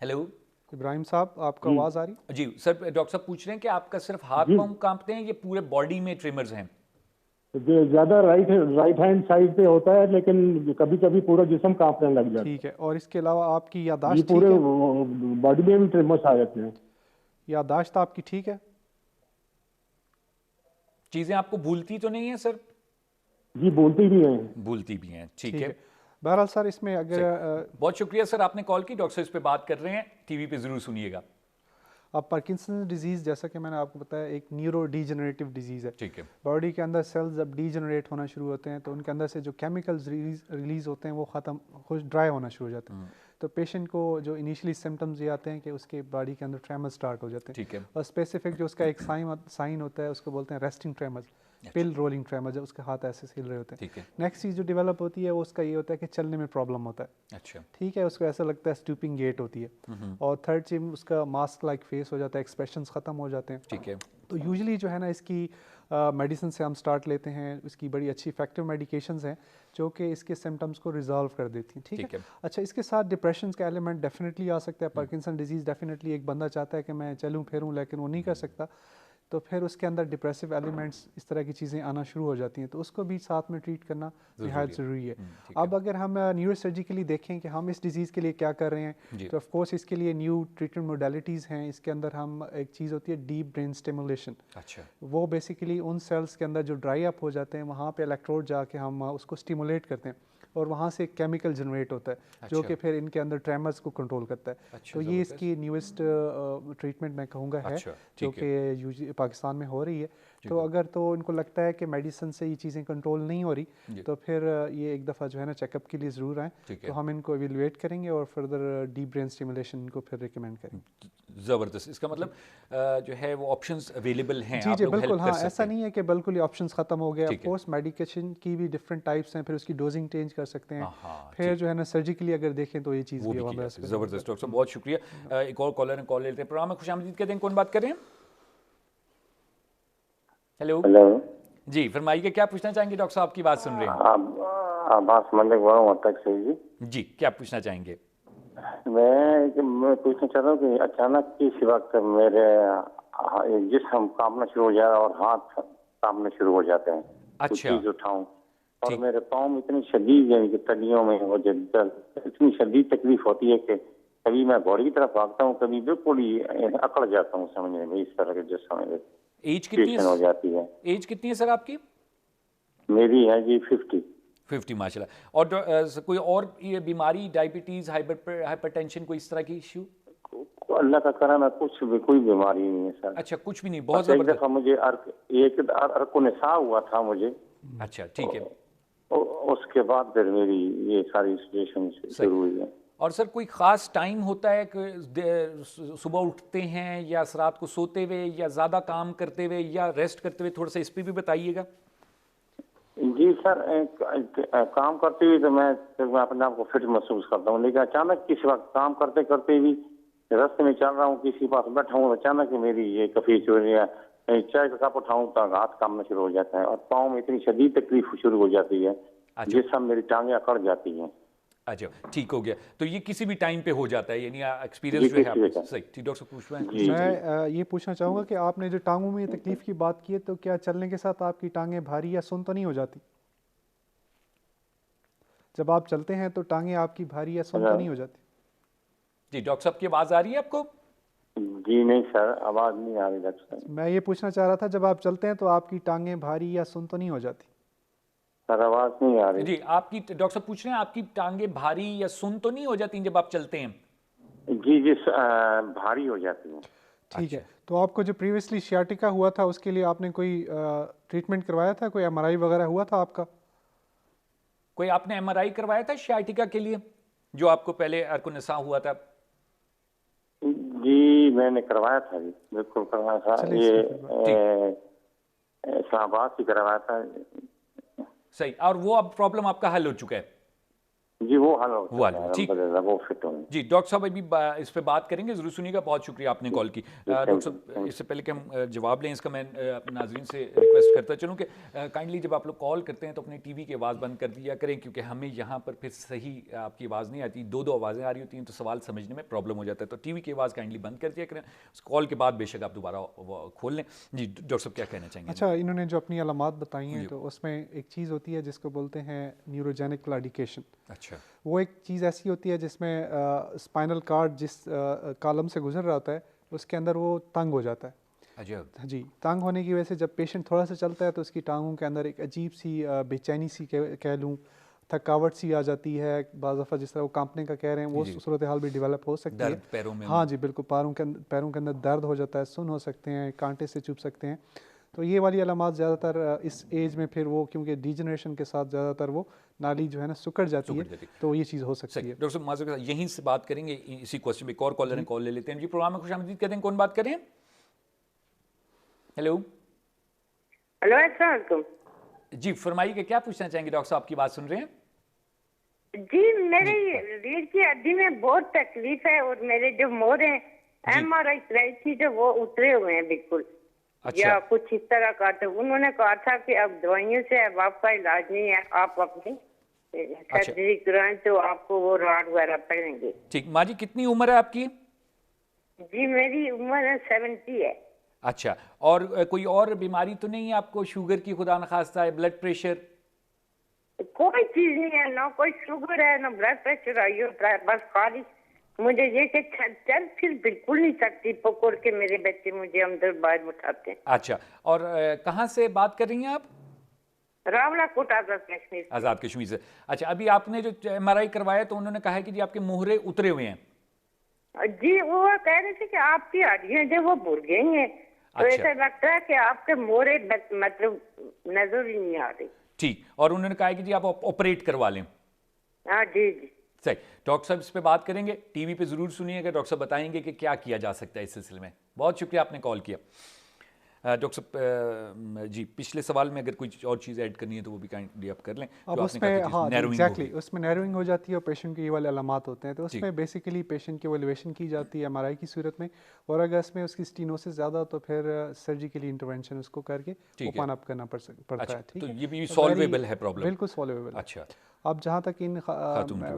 हेलो इब्राहिम साहब, आपको आवाज़ आ रही? जी सर, डॉक्टर साहब पूछ रहे हैं कि आपका सिर्फ हाथ पांव कांपते हैं, ये पूरे बॉडी में ट्रिमर्स हैं? ज्यादा राइट हैंड साइड पे होता है, लेकिन कभी कभी पूरा जिस्म कांपने लग जाता है। ठीक है। और इसके अलावा आपकी यादाश्त ये पूरे बॉडी में भी ट्रिमर्स आ जाते हैं। यादाश्त आपकी ठीक है? चीजें आपको भूलती तो नहीं है सर? जी, भूलती भी हैं। भूलती भी हैं, ठीक है। बहरहाल सर, इसमें अगर बहुत शुक्रिया सर, आपने कॉल की। डॉक्टर इस पे बात कर रहे हैं, टीवी पे जरूर सुनिएगा। अब पार्किंसन डिजीज़, जैसा कि मैंने आपको बताया, एक न्यूरो डीजनरेटिव डिजीज़ है। ठीक है। बॉडी के अंदर सेल्स जब डीजनरेट होना शुरू होते हैं तो उनके अंदर से जो केमिकल्स रिलीज होते हैं वो खुश ड्राई होना शुरू हो जाते हैं। तो पेशेंट को जो इनिशियली सिम्टम्स ये आते हैं कि उसके बॉडी के अंदर ट्रेमर्स स्टार्ट हो जाते हैं। ठीक है। और स्पेसिफिक जो उसका एक साइन होता है उसको बोलते हैं रेस्टिंग ट्रेमर्स, पिल रोलिंग ट्रेमर, जब उसके हाथ ऐसे हिल रहे होते हैं। ठीक है। नेक्स्ट चीज़ जो डेवलप होती है वो उसका ये होता है कि चलने में प्रॉब्लम होता है। अच्छा, ठीक है, उसको ऐसा लगता है स्टूपिंग गेट होती है। और थर्ड चीज उसका मास्क लाइक फेस हो जाता है, एक्सप्रेशंस ख़त्म हो जाते हैं। ठीक है। तो यूजुअली जो है ना इसकी मेडिसिन से हम स्टार्ट लेते हैं, इसकी बड़ी अच्छी इफेक्टिव मेडिकेशंस हैं जो कि इसके सिम्टम्स को रिजॉल्व कर देती हैं। ठीक है। अच्छा, इसके साथ डिप्रेशन का एलिमेंट डेफिनेटली आ सकता है। पार्किंसन डिजीज़ डेफिनेटली, एक बंदा चाहता है कि मैं चलूँ फिरूँ लेकिन वो नहीं कर सकता, तो फिर उसके अंदर डिप्रेसिव एलिमेंट्स, इस तरह की चीज़ें आना शुरू हो जाती हैं, तो उसको भी साथ में ट्रीट करना निहायत ज़रूरी है। अब अगर हम न्यूरोसर्जिकली देखें कि हम इस डिज़ीज़ के लिए क्या कर रहे हैं, तो ऑफ कोर्स इसके लिए न्यू ट्रीटमेंट मोडालिटीज़ हैं। इसके अंदर हम एक चीज़ होती है डीप ब्रेन स्टिमुलेशन। अच्छा। वो बेसिकली उन सेल्स के अंदर जो ड्राई अप हो जाते हैं वहाँ पे इलेक्ट्रोड जाके हम उसको स्टिमुलेट करते हैं और वहाँ से एक केमिकल जनरेट होता है जो कि फिर इनके अंदर ट्रेमर्स को कंट्रोल करता है। तो ये इसकी न्यूएस्ट ट्रीटमेंट मैं कहूँगा है, जो कि पाकिस्तान में हो रही है। तो अगर तो इनको लगता है कि मेडिसिन से ये चीज़ें कंट्रोल नहीं हो रही, तो फिर ये एक दफ़ा जो है ना चेकअप के लिए ज़रूर आएँ, तो हम इनको एवेलुएट करेंगे और फर्दर डीप ब्रेन स्टिमुलेशन इनको फिर रिकमेंड करेंगे। ज़बरदस्त। इसका मतलब जो है वो ऑप्शंस अवेलेबल हैं। जी जी बिल्कुल, हाँ, ऐसा नहीं है कि बिल्कुल ये ऑप्शंस ख़त्म हो गए। ऑफ कोर्स मेडिकेशन की भी डिफरेंट टाइप्स हैं, फिर उसकी डोजिंग चेंज कर सकते हैं। फिर जो है ना सर्जिकली अगर देखें तो ये चीज़ भी होगा। ज़बरदस्त डॉक्टर साहब, बहुत शुक्रिया। एक और कॉलर कॉल लेते हैं। प्रोग्राम में खुशामदीद कहते हैं, कौन बात कर रहे हैं? हेलो जी, फरमाइए क्या पूछना चाहेंगे? डॉक्टर साहब की बात सुन रहे हैं। आवास मलिक जी जी, क्या पूछना चाहेंगे? मैं पूछना चाहता हूँ कि अचानक किसी वक्त मेरे जिस्म कांपना शुरू हो जाए और हाथ कांपने शुरू हो जाते हैं। अच्छा। चीज उठाऊं और मेरे पाँव में इतनी शदीद, यानी कि तलियों में वो इतनी शदीद तकलीफ होती है कि कभी मैं घोड़े की तरफ भागता हूँ, कभी बिल्कुल ही अकड़ जाता हूँ समझने में। इस तरह के जो समझ एज कितनी हो जाती है। एज कितनी है सर आपकी? मेरी है जी 50 माशाल्लाह। और कोई और ये बीमारी, डायबिटीज, हाइपरटेंशन, कोई इस तरह की इश्यू? तो अल्लाह का कराना कुछ भी, कोई बीमारी नहीं है सर। अच्छा, कुछ भी नहीं, बहुत एक जबरदस्त। दफा मुझे अर्को-निसा हुआ था मुझे। अच्छा, ठीक है। उसके बाद फिर मेरी ये सारी सिचुएशन शुरू हुई है। और सर कोई ख़ास टाइम होता है कि सुबह उठते हैं या रात को सोते हुए या ज़्यादा काम करते हुए या रेस्ट करते हुए, थोड़ा सा इस पर भी बताइएगा। जी सर, काम करते हुए तो मैं अपने आप को फिट महसूस करता हूँ, लेकिन अचानक किसी वक्त काम करते करते भी रास्ते में चल रहा हूँ, किसी पास बैठा हूँ, अचानक मेरी ये कफी चोरी है, चाय का कप उठाऊं तो हाथ कामना शुरू हो जाता है और पाँव में इतनी शदीद तकलीफ शुरू हो जाती है जिससे मेरी टांगें अकड़ जाती हैं। अच्छा, ठीक हो गया। तो ये किसी भी टाइम पे हो जाता है, यानी एक्सपीरियंस जो है आपका सही। ठीक, डॉक्टर पूछ रहे हैं। मैं ये पूछना चाहूँगा कि आपने जो टांगों में तकलीफ की बात की है, तो क्या चलने के साथ आपकी टांगें भारी या सुन्न तो नहीं हो जाती? जब आप चलते हैं तो टांगें आपकी भारी या सुन्न तो नहीं हो जाती? जी डॉक्टर साहब की आवाज़ आ रही है आपको? जी नहीं सर, आवाज़ नहीं आ रही डॉक्टर साहब। मैं ये पूछना चाह रहा था, जब आप चलते हैं तो आपकी टांगें भारी या सुन्न तो नहीं हो जाती? सर आवाज़ नहीं आ रही। जी, आपकी डॉक्टर साहब पूछ रहे हैं आपकी टांगें भारी या सुन्न तो नहीं हो जाती जब आप चलते हैं? जी जी, भारी हो जाती हैं। ठीक है। तो आपको जो प्रीवियसली सियाटिका हुआ था उसके लिए आपने कोई ट्रीटमेंट करवाया था, कोई एमआरआई वगैरह हुआ था आपका? कोई आपने एमआरआई करवाया था सियाटिका के लिए, जो आपको पहले अर्को-निसा हुआ था? जी मैंने करवाया था जी, बिल्कुल करवाया था। ये इस्लामाबाद से करवाया था। सही, और वो अब प्रॉब्लम आपका हल हो चुका है? जी वो हल हो चुका है, ठीक। वो फिट हूँ जी डॉक्टर साहब अभी इस पे बात करेंगे, जरूर सुनिएगा। बहुत शुक्रिया आपने कॉल की। डॉक्टर साहब इससे पहले कि हम जवाब लें इसका, मैं अपने नाज़रीन से रिक्वेस्ट करता चलूँ कि काइंडली जब आप लोग कॉल करते हैं तो अपने टीवी की आवाज़ बंद कर दिया करें, क्योंकि हमें यहाँ पर फिर सही आपकी आवाज़ नहीं आती, दो आवाज़ें आ रही होती हैं तो सवाल समझने में प्रॉब्लम हो जाता है। तो टीवी की आवाज़ काइंडली बंद कर दिया करें, उस कॉल के बाद बेशक आप दोबारा खोल लें। जी डॉक्टर साहब क्या कहना चाहेंगे? अच्छा, इन्होंने जो अपनी अलामात बताई हैं तो उसमें एक चीज़ होती है जिसको बोलते हैं न्यूरोजेनिक क्लाडिकेशन। अच्छा, वो एक चीज़ ऐसी होती है जिसमें स्पाइनल कार्ड जिस कॉलम से गुजर रहा होता है उसके अंदर वो तंग हो जाता है। अच्छा जी, तंग होने की वजह से जब पेशेंट थोड़ा सा चलता है तो उसकी टांगों के अंदर एक अजीब सी बेचैनी सी कह लूँ, थकावट सी आ जाती है। बाज़ दफ़ा जिस तरह वो कांपने का कह रहे हैं वो सूरत हाल भी डेवलप हो सकती है। पैरों में? हाँ जी बिल्कुल, पैरों के अंदर दर्द हो जाता है, सुन्न हो सकते हैं, कांटे से चुभ सकते हैं। तो ये वाली अलामात ज़्यादातर इस एज में फिर वो, क्योंकि डिजनरेशन के साथ ज़्यादातर वो नाली जो है ना सुकड़ जाती है, तो ये चीज़ हो सकती है। डॉक्टर साहब माज़ यहीं से बात करेंगे इसी क्वेश्चन में। एक और कॉलर हैं, कॉल ले लेते हैं। जी प्रोग्राम में खुशामदीद कहते हैं, कौन बात करें? हेलो हेलो, अस्सलाम वालेकुम। जी फरमाइए कि क्या पूछना चाहेंगे? डॉक्टर साहब आपकी बात सुन रहे हैं। जी मेरी रीढ़ की हड्डी में बहुत तकलीफ है और मेरे जो मोर हैं एमआरआई कराई थी तो वो उतरे हुए हैं बिल्कुल। अच्छा। या कुछ इस तरह का, तो उन्होंने कहा था कि अब दवाइयों से अब आपका इलाज नहीं है, आप अपनी सर्जरी कराएं तो आपको वो रॉड वगैरह पड़ेंगे। ठीक, माँ जी कितनी उम्र है आपकी? जी मेरी उम्र है 70 है। अच्छा, और कोई और बीमारी तो नहीं है आपको? शुगर की खुदा न खास्ता है, ब्लड प्रेशर? कोई चीज नहीं है, ना कोई शुगर है ना ब्लड प्रेशर आई होता है, बस खाली मुझे ये कि चल फिर बिल्कुल नहीं सकती, पकड़ के मेरे बच्चे मुझे अंदर बाहर उठाते हैं। अच्छा, और कहाँ से बात कर रही हैं आप? रावलाकोट आजाद कश्मीर। आज़ाद कश्मीर से। अच्छा, अभी आपने जो एमआरआई करवाया तो उन्होंने कहा है कि जी आपके मोहरे उतरे हुए हैं। जी वो कह रहे थे कि आपकी हड्डियां जो वो भूल गई हैं, तो ऐसा लगता है कि आपके मोहरे मतलब नजर ही नहीं आ रही। ठीक, और उन्होंने कहा है कि जी आप ऑपरेट करवा लें। हाँ जी जी सही। डॉक्टर साहब इस पे बात करेंगे, टीवी पे ज़रूर सुनिएगा, डॉक्टर साहब बताएंगे कि क्या किया जा सकता है इस सिलसिले में। बहुत शुक्रिया आपने कॉल किया। डॉक्टर साहब जी पिछले सवाल में अगर कोई और चीज़ ऐड करनी है तो वो भी काइंडली आप कर लें। अब उसमें हाँ एग्जैक्टली उसमें नैरोइंग हो जाती है और पेशेंट के ये वाले अलामात होते हैं, तो उसमें बेसिकली पेशेंट की वैल्यूएशन की जाती है एमआरआई की सूरत में, और अगर इसमें उसकी स्टीनोसिस ज़्यादा हो तो फिर सर्जिकली इंटरवेंशन उसको करके ओपन अप करना पड़ता है। ठीक है, है, तो ये भी सॉल्वेबल है प्रॉब्लम? बिल्कुल सॉल्वेबल। अच्छा, अब जहाँ तक इन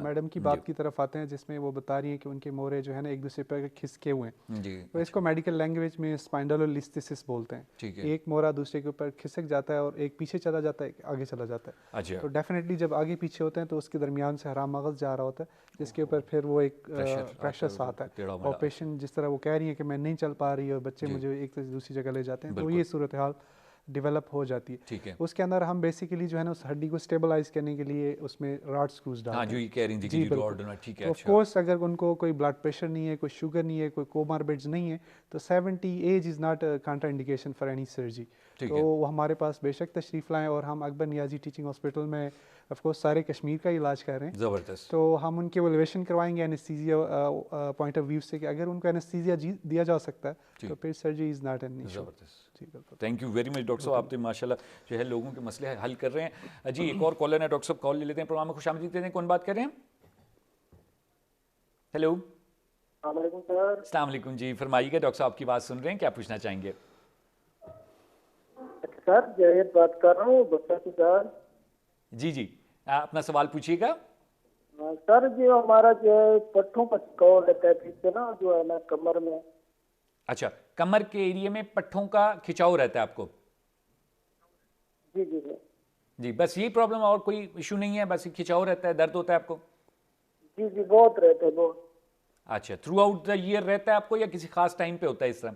मैडम की बात की तरफ आते हैं जिसमें वो बता रही हैं कि उनके मोहरे जो है ना एक दूसरे पर खिसके हुए हैं, तो इसको मेडिकल लैंग्वेज में स्पाइंडालोलिस्थेसिस बोलते हैं। ठीक है। एक मोहरा दूसरे के ऊपर खिसक जाता है और एक पीछे चला जाता है, एक आगे चला जाता है। अच्छा। तो डेफिनेटली जब आगे पीछे होते हैं तो उसके दरमियान से हराम मगज़ जा रहा होता है जिसके ऊपर फिर वो एक प्रेशर आता है, और पेशेंट जिस तरह वो कह रही है कि मैं नहीं चल पा रही और बच्चे मुझे एक दूसरी जगह ले जाते हैं, तो ये सूरत हाल डेवलप हो जाती है। ठीक है। उसके अंदर हम बेसिकली जो है ना उस हड्डी को स्टेबलाइज करने के लिए उसमें रॉड स्क्रूज डालते हैं। जो ये कह रही थी कि रॉड होना, ठीक है। ऑफ कोर्स अगर उनको कोई ब्लड प्रेशर नहीं है, कोई शुगर नहीं है, कोई कोमॉर्बिड्स नहीं है, तो 70 age is not counter indication for any surgery. तो वो हमारे पास बेशक तशरीफ़ लाएँ, और हम अकबर नियाजी टीचिंग हॉस्पिटल में ऑफ कोर्स सारे कश्मीर का इलाज कर रहे हैं। ज़बरदस्त। तो हम उनकी एवल्यूएशन करवाएंगे एनेस्थीसिया पॉइंट ऑफ व्यू से कि अगर उनको एनेस्थीसिया दिया जा सकता है तो फिर surgery is not an issue. ज़बरदस्त। Thank you very much doctor साहब, आप तो माशाल्लाह जो है लोगों के मसले हल कर रहे हैं। जी एक और कॉलर है डॉक्टर साहब, कॉल ले लेते हैं, प्रोग्राम में खुशामदीद देते हैं। कौन बात कर रहे हैं? हेलो। अस्सलाम वालेकुम जी, फरमाइएगा डॉक्टर साहब, आपकी बात सुन रहे हैं, क्या पूछना चाहेंगे? सर जयद बात कर रहा हूँ बच्चा की सर। जी जी, अपना सवाल पूछिएगा। सर जो हमारा जो है पट्ठों का चिकाव रहता है पीछे ना, जो है ना कमर में। अच्छा, कमर के एरिया में पट्ठों का खिंचाव रहता है आपको? जी जी जी जी, बस यही प्रॉब्लम, और कोई इशू नहीं है? बस खिंचाव रहता है, दर्द होता है आपको? जी जी बहुत रहता है, बहुत। अच्छा, थ्रू आउट द ईयर रहता है आपको या किसी खास टाइम पे होता है इस तरह?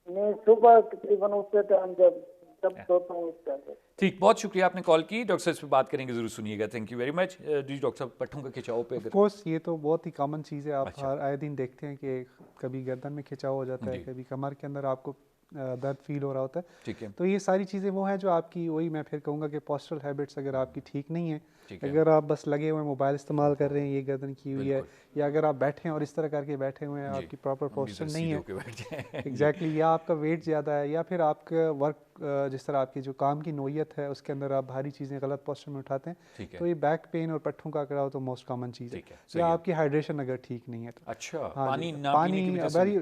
मैं सुबह तकरीबन उससे टाइम जब सोता हूँ उस टाइम। ठीक, बहुत शुक्रिया आपने कॉल की। डॉक्टर साहब इस पर बात करेंगे, जरूर सुनिएगा। Thank you very much. जी डॉक्टर साहब, पट्ठों का खिंचाव पे ऑफ कोर्स ये तो बहुत ही कॉमन चीज़ है, आप अच्छा। हर आए दिन देखते हैं कि कभी गर्दन में खिंचाव हो जाता है, कभी कमर के अंदर आपको दर्द फील हो रहा होता है। ठीक है। तो ये सारी चीज़ें वो हैं जो आपकी, वही मैं फिर कहूँगा कि पोस्चरल हैबिट्स अगर आपकी ठीक नहीं है, अगर आप बस लगे हुए मोबाइल इस्तेमाल कर रहे हैं, ये गर्दन की हुई है, या अगर आप बैठे हैं और इस तरह करके बैठे हुए हैं, आपकी प्रॉपर पोस्चर नहीं है एग्जैक्टली, या आपका वेट ज़्यादा है, या फिर आपका वर्क जिस तरह आपकी जो काम की नोयत है उसके अंदर आप भारी चीज़ें गलत पोस्चर में उठाते हैं, तो ये बैक पेन और पट्ठों का अकड़ाव तो मोस्ट कॉमन चीज़ है। या आपकी हाइड्रेशन अगर ठीक नहीं है तो। अच्छा, पानी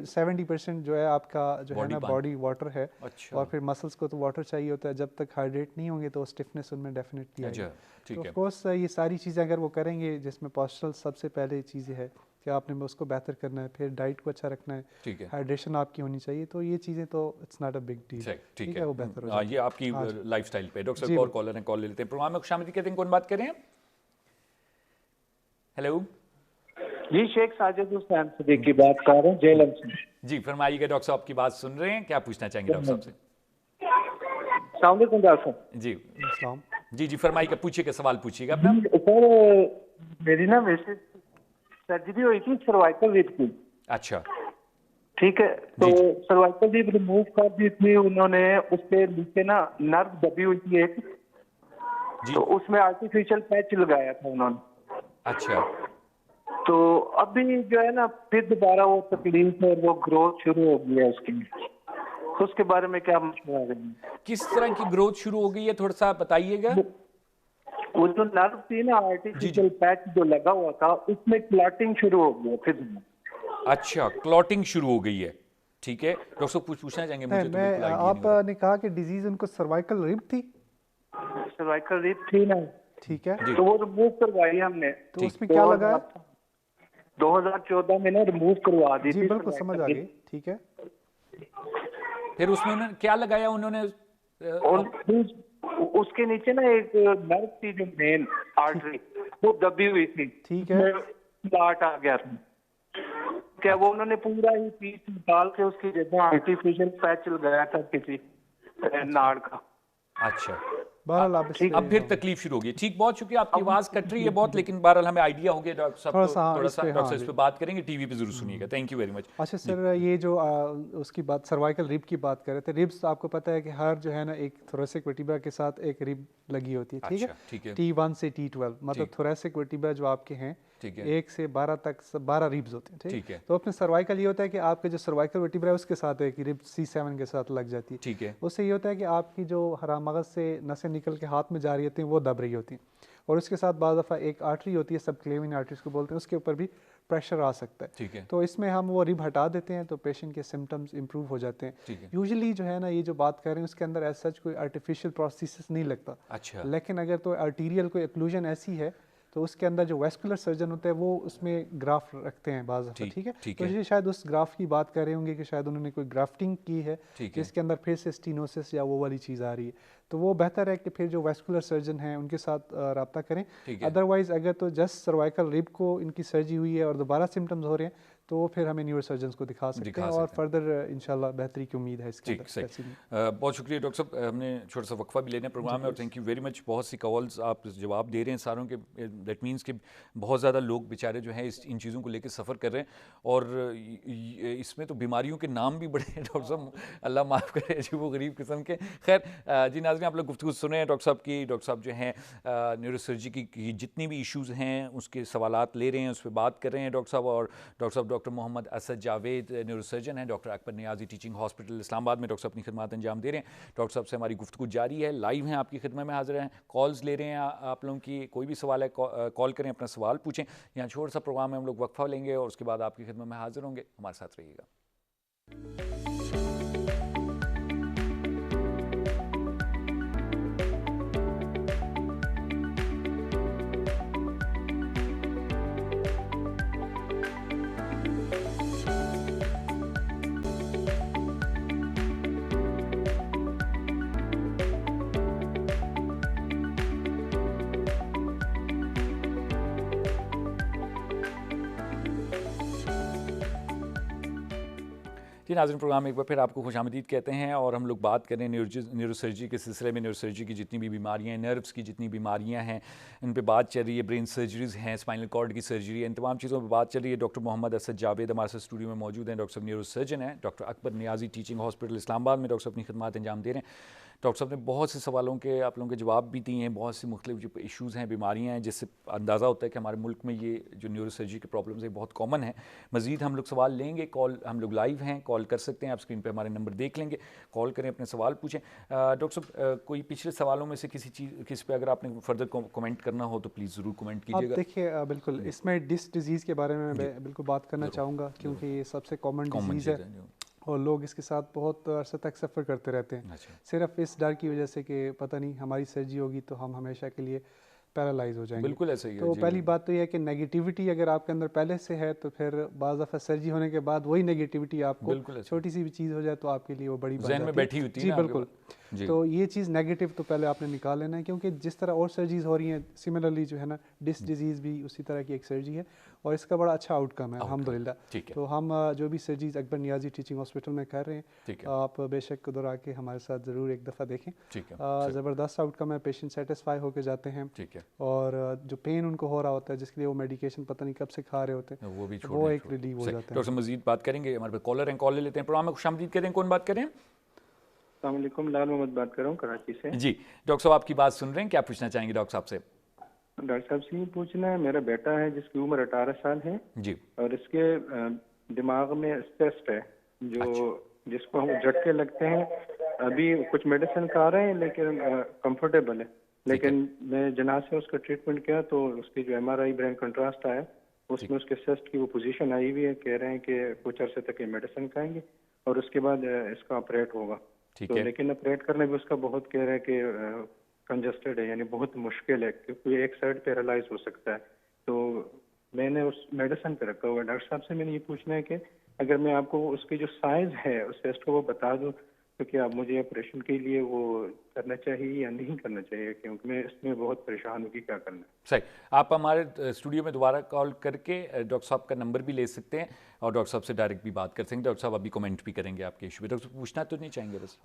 70% जो है आपका जो है ना बॉडी वाटर है। अच्छा। और फिर मसल्स को तो वाटर चाहिए होता है, जब तक हाइड्रेट नहीं होंगे तो स्टिफनेस उनमें डेफिनेटली आएगी। तो ऑफ कोर्स ये सारी चीज़ें अगर वो करेंगे, जिसमें पोस्चरल सबसे पहले चीज़ें है कि आपने उसको बेहतर करना है, फिर डाइट को अच्छा रखना है, हाइड्रेशन आपकी होनी चाहिए, तो ये चीज़ें तो it's not a big deal. ठीक है, वो बेहतर हो जाएगा। ये आपकी लाइफस्टाइल पे। डॉक्टर साहब और कॉलर हैं, कॉल ले लेते हैं। प्रोग्राम में खुशामदीद कहते हैं, कौन बात कर रहे हैं? हेलो जी, शेख साजिद हुसैन सिद्दीकी बात कर रहे हैं जेलम से। जी फरमाइएगा, डॉक्टर साहब आपकी बात सुन रहे हैं, क्या पूछना चाहेंगे डॉक्टर साहब से? अस्सलाम वालेकुम डॉक्टर साहब। जी जी जी फरमाइएगा, पूछिएगा, सवाल पूछिएगा अपना। सर मेरी ना वैसे सर्जरी हुई थी सर्वाइकल रिब की। अच्छा, ठीक है, तो सर्वाइकल रिब रिमूव कर दी थी उन्होंने, उसके नीचे ना नर्व दबी हुई थी एक, तो उसमें आर्टिफिशियल पैच लगाया था उन्होंने। अच्छा, तो अभी जो है ना फिर दोबारा वो तकलीफ और वो ग्रोथ शुरू हो गई है उसकी, तो उसके बारे में क्या मसला है? किस तरह की ग्रोथ शुरू हो गई है, थोड़ा सा बताइएगा। वो जो नर्व थी ना, आर्टिफिशियल पैच जो लगा हुआ था, उसमें क्लॉटिंग शुरू हो गया फिर। अच्छा, क्लॉटिंग शुरू हो गई है, ठीक है। डॉक्टर साहब कुछ पूछना चाहेंगे मुझे? मैं आपने कहा कि डिजीज उनको सर्वाइकल रिब थी। सर्वाइकल रिब थी ना, ठीक है, तो वो रिमूव करवाई हमने। तो उसमें क्या लगा? 2014 में ना रिमूव करवा दी थी। बिल्कुल समझ आ गई, ठीक है। फिर उसमें उन्होंने क्या लगाया? उन्होंने उसके नीचे ना एक नर्व थी जो मेन आर्टरी, वो दबी हुई थी, ठीक है, ब्लॉट आ गया था। क्या वो उन्होंने पूरा ही पीस निकाल के उसकी जगह आर्टिफिशियल पैच लगाया था किसी नाड़ का। अच्छा, अब फिर तकलीफ शुरू होगी। ठीक, बहुत शुक्रिया। आपकी आवाज कट रही है बहुत, लेकिन बहरहाल हमें आइडिया हो गया। डॉक्टर साहब थोड़ा सा डॉक्टर इस पे बात करेंगे, टीवी पे जरूर सुनिएगा। Thank you very much. अच्छा सर, ये जो उसकी बात सर्वाइकल रिब की बात कर रहे थे, रिब्स आपको पता है कि हर जो है ना एक थोरेसिक वर्टिब्रा के साथ एक रिब लगी होती है, ठीक है। T1 से T12 मतलब थोरेसिक वर्टिब्रा जो आपके हैं 1 से 12 तक 12 रिब्स होते हैं, ठीक है। तो अपने सर्वाइकल ये होता है कि आपके जो सर्वाइकल वर्टिब्रा है उसके साथ एक रिब C7 के साथ लग जाती है, ठीक है। उससे ये होता है कि आपकी जो हराम मगज से नसें निकल के हाथ में जा रही होती हैं वो दब रही होती हैं, और उसके साथ बाद दफ़ा एक आर्टरी होती है, सबक्लेवियन आर्टरीज को बोलते हैं, उसके ऊपर भी प्रेशर आ सकता है, ठीक है। तो इसमें हम वो रिब हटा देते हैं तो पेशेंट के सिम्टम्स इंप्रूव हो जाते हैं। यूजुअली जो है ना ये जो बात कर रहे हैं उसके अंदर एज सच कोई आर्टिफिशियल प्रोसेस नहीं लगता। अच्छा, लेकिन अगर तो आर्टीरियल कोई एक्लूजन ऐसी है तो उसके अंदर जो वेस्कुलर सर्जन होते हैं वो उसमें ग्राफ रखते हैं बाज़, ठीक है। तो ये शायद उस ग्राफ की बात कर रहे होंगे कि शायद उन्होंने कोई ग्राफ्टिंग की है जिसके अंदर फिर से स्टीनोसिस या वो वाली चीज़ आ रही है, तो वो बेहतर है कि फिर जो वेस्कुलर सर्जन हैं उनके साथ रब्ता करें। अदरवाइज अगर तो जस्ट सर्वाइकल रिब को इनकी सर्जरी हुई है और दोबारा सिम्टम्स हो रहे हैं तो फिर हमें न्यूरो सर्जन्स को दिखा सकते हैं और फर्दर इंशाल्लाह बेहतरी की उम्मीद है इसके अंदर। बहुत शुक्रिया डॉक्टर साहब, हमने छोटा सा वक्फा भी लेने प्रोग्राम में और थैंक यू वेरी मच। बहुत सी कॉल्स आप जवाब दे रहे हैं सारों के, दैट मीन्स कि बहुत ज़्यादा लोग बेचारे जो हैं इन चीज़ों को लेकर सफ़र कर रहे हैं और इसमें तो बीमारियों के नाम भी बड़े हैं डॉक्टर साहब, अल्लाह माफ़ करे अजीब व गरीब किस्म के। खैर जी नाज़रीन, आप लोग गुफ्तगू सुन रहे हैं डॉक्टर साहब की। डॉक्टर साहब जो हैं न्यूरोसर्जरी की जितनी भी इशूज़ हैं उसके सवालात ले रहे हैं, उस पर बात कर रहे हैं डॉक्टर साहब। और डॉक्टर साहब डॉक्टर मोहम्मद असद जावेद न्यूरोसर्जन हैं, doctor Akbar Niazi teaching hospital Islamabad में डॉक्टर साहब अपनी खिदमत अंजाम दे रहे हैं। डॉक्टर साहब से हमारी गुफ्तगू जारी है, लाइव हैं, आपकी खिदमत में हाजिर हैं, कॉल्स ले रहे हैं आप लोगों की। कोई भी सवाल है कॉल करें, अपना सवाल पूछें। यहाँ छोटा सा प्रोग्राम में हम लोग वक्फा लेंगे और उसके बाद आपकी खिदमत में हाजिर होंगे, हमारे साथ रहिएगा। जी नाज़रीन, प्रोग्राम में एक बार फिर आपको खुशामदीद कहते हैं और हम लोग बात करें न्यूरोसर्जरी के सिलसिले में। न्यूरोसर्जरी की जितनी भी बीमारियां हैं, नर्व्स की जितनी बीमारियां हैं, इन पे बात चल रही है। ब्रेन सर्जरीज़ हैं, स्पाइनल कॉर्ड की सर्जरी है, इन तमाम चीज़ों पर बात चल रही है। डॉक्टर मोहम्मद असद जावेद हमारे साथ स्टूडियो में मौजूद हैं, डॉक्टर साहब न्यूरोसर्जन हैं। Doctor Akbar Niazi teaching hospital Islamabad में डॉक्टर साहब अपनी खिदमत अंजाम दे रहे हैं। डॉक्टर साहब ने बहुत से सवालों के आप लोगों के जवाब भी दिए हैं, बहुत सी मुख्तलिफ जो इशूज़ हैं, बीमारियाँ हैं, जिससे अंदाज़ा होता है कि हमारे मुल्क में ये जो न्यूरोसर्जरी के प्रॉब्लम्स हैं बहुत कॉमन है। मज़ीद हम लोग सवाल लेंगे, कॉल हम लोग लाइव हैं, कॉल कर सकते हैं, आप स्क्रीन पे हमारे नंबर देख लेंगे, कॉल करें, अपने सवाल पूछें। डॉक्टर साहब, कोई पिछले सवालों में से किस पे अगर आपने फर्दर कमेंट करना हो तो प्लीज़ ज़रूर कमेंट कीजिएगा। देखिए बिल्कुल, इसमें डिजीज़ के बारे में मैं बिल्कुल बात करना चाहूँगा क्योंकि ये सबसे कॉमन डिजीज़ है और लोग इसके साथ बहुत अरसे तक सफ़र करते रहते हैं। सिर्फ इस डर की वजह से कि पता नहीं हमारी सर्जरी होगी तो हम हमेशा के लिए पैरालाइज हो जाएंगे। बिल्कुल ऐसा ही है। तो पहली बात तो यह है कि नेगेटिविटी अगर आपके अंदर पहले से है तो फिर बाज़ दफ़ा सर्जरी होने के बाद वही नेगेटिविटी आपको छोटी सी भी चीज़ हो जाए तो आपके लिए वो बड़ी बात में बैठी होती है। जी बिल्कुल। तो ये चीज़ नेगेटिव तो पहले आपने निकाल लेना है क्योंकि जिस तरह और सर्जरीज हो रही हैं सिमिलरली जो है ना डिस्क डिजीज़ भी उसी तरह की एक सर्जरी है और इसका बड़ा अच्छा आउटकम है अल्हम्दुलिल्लाह। तो हम जो भी surgeries Akbar Niazi teaching hospital में कर रहे हैं आप बेशक उधर आके हमारे साथ ज़रूर एक दफ़ा देखें। ज़बरदस्त आउटकम है, पेशेंट सेटिस्फाई होकर जाते हैं और जो पेन उनको हो रहा होता है जिसके लिए वो मेडिकेशन पता नहीं कब से खा रहे होते हैं वो एक रिलीव हो जाता है। डॉक्टर मजीद बात करेंगे, हमारे पास कॉलर हैं, कॉल ले लेते हैं। प्रोग्राम में खुशामदीद कहते हैं, कौन बात करें? अस्सलाम वालेकुम, लाल मोहम्मद बात कर रहा हूँ कराची से। जी डॉक्टर साहब आपकी बात सुन रहे हैं, क्या पूछना चाहेंगे डॉक्टर साहब से? डॉक्टर साहब से ये पूछना है, मेरा बेटा है जिसकी उम्र 18 साल है जी और इसके दिमाग में स्टेस्ट है जो जिसको हम झटके लगते हैं। अभी कुछ मेडिसिन खा रहे हैं लेकिन कंफर्टेबल है, लेकिन मैं जनाब से उसका ट्रीटमेंट किया तो उसकी जो MRI ब्रेन कंट्रास्ट आया उसमें उसके चेस्ट की वो पोजीशन आई हुई है। कह रहे हैं कि कुछ अर्से तक ये मेडिसिन खाएंगे और उसके बाद इसका ऑपरेट होगा। तो लेकिन ऑपरेट करने में उसका बहुत कह रहे हैं कि कंजस्टेड है, यानी बहुत मुश्किल है क्योंकि एक साइड पैरालाइज हो सकता है। तो मैंने उस मेडिसिन पे रखा हुआ है। डॉक्टर साहब से मैंने ये पूछना है कि अगर मैं आपको उसकी जो साइज है उस टेस्ट को वो बता दूं तो क्या मुझे ऑपरेशन के लिए वो करना चाहिए या नहीं करना चाहिए, क्योंकि मैं इसमें बहुत परेशान हूँ कि क्या करना है। सही, आप हमारे स्टूडियो में दोबारा कॉल करके डॉक्टर साहब का नंबर भी ले सकते हैं और डॉक्टर साहब से डायरेक्ट भी बात कर सकते हैं। डॉक्टर साहब अभी कमेंट भी करेंगे आपके इशू पे। डॉक्टर साहब पूछना तो नहीं चाहेंगे बस?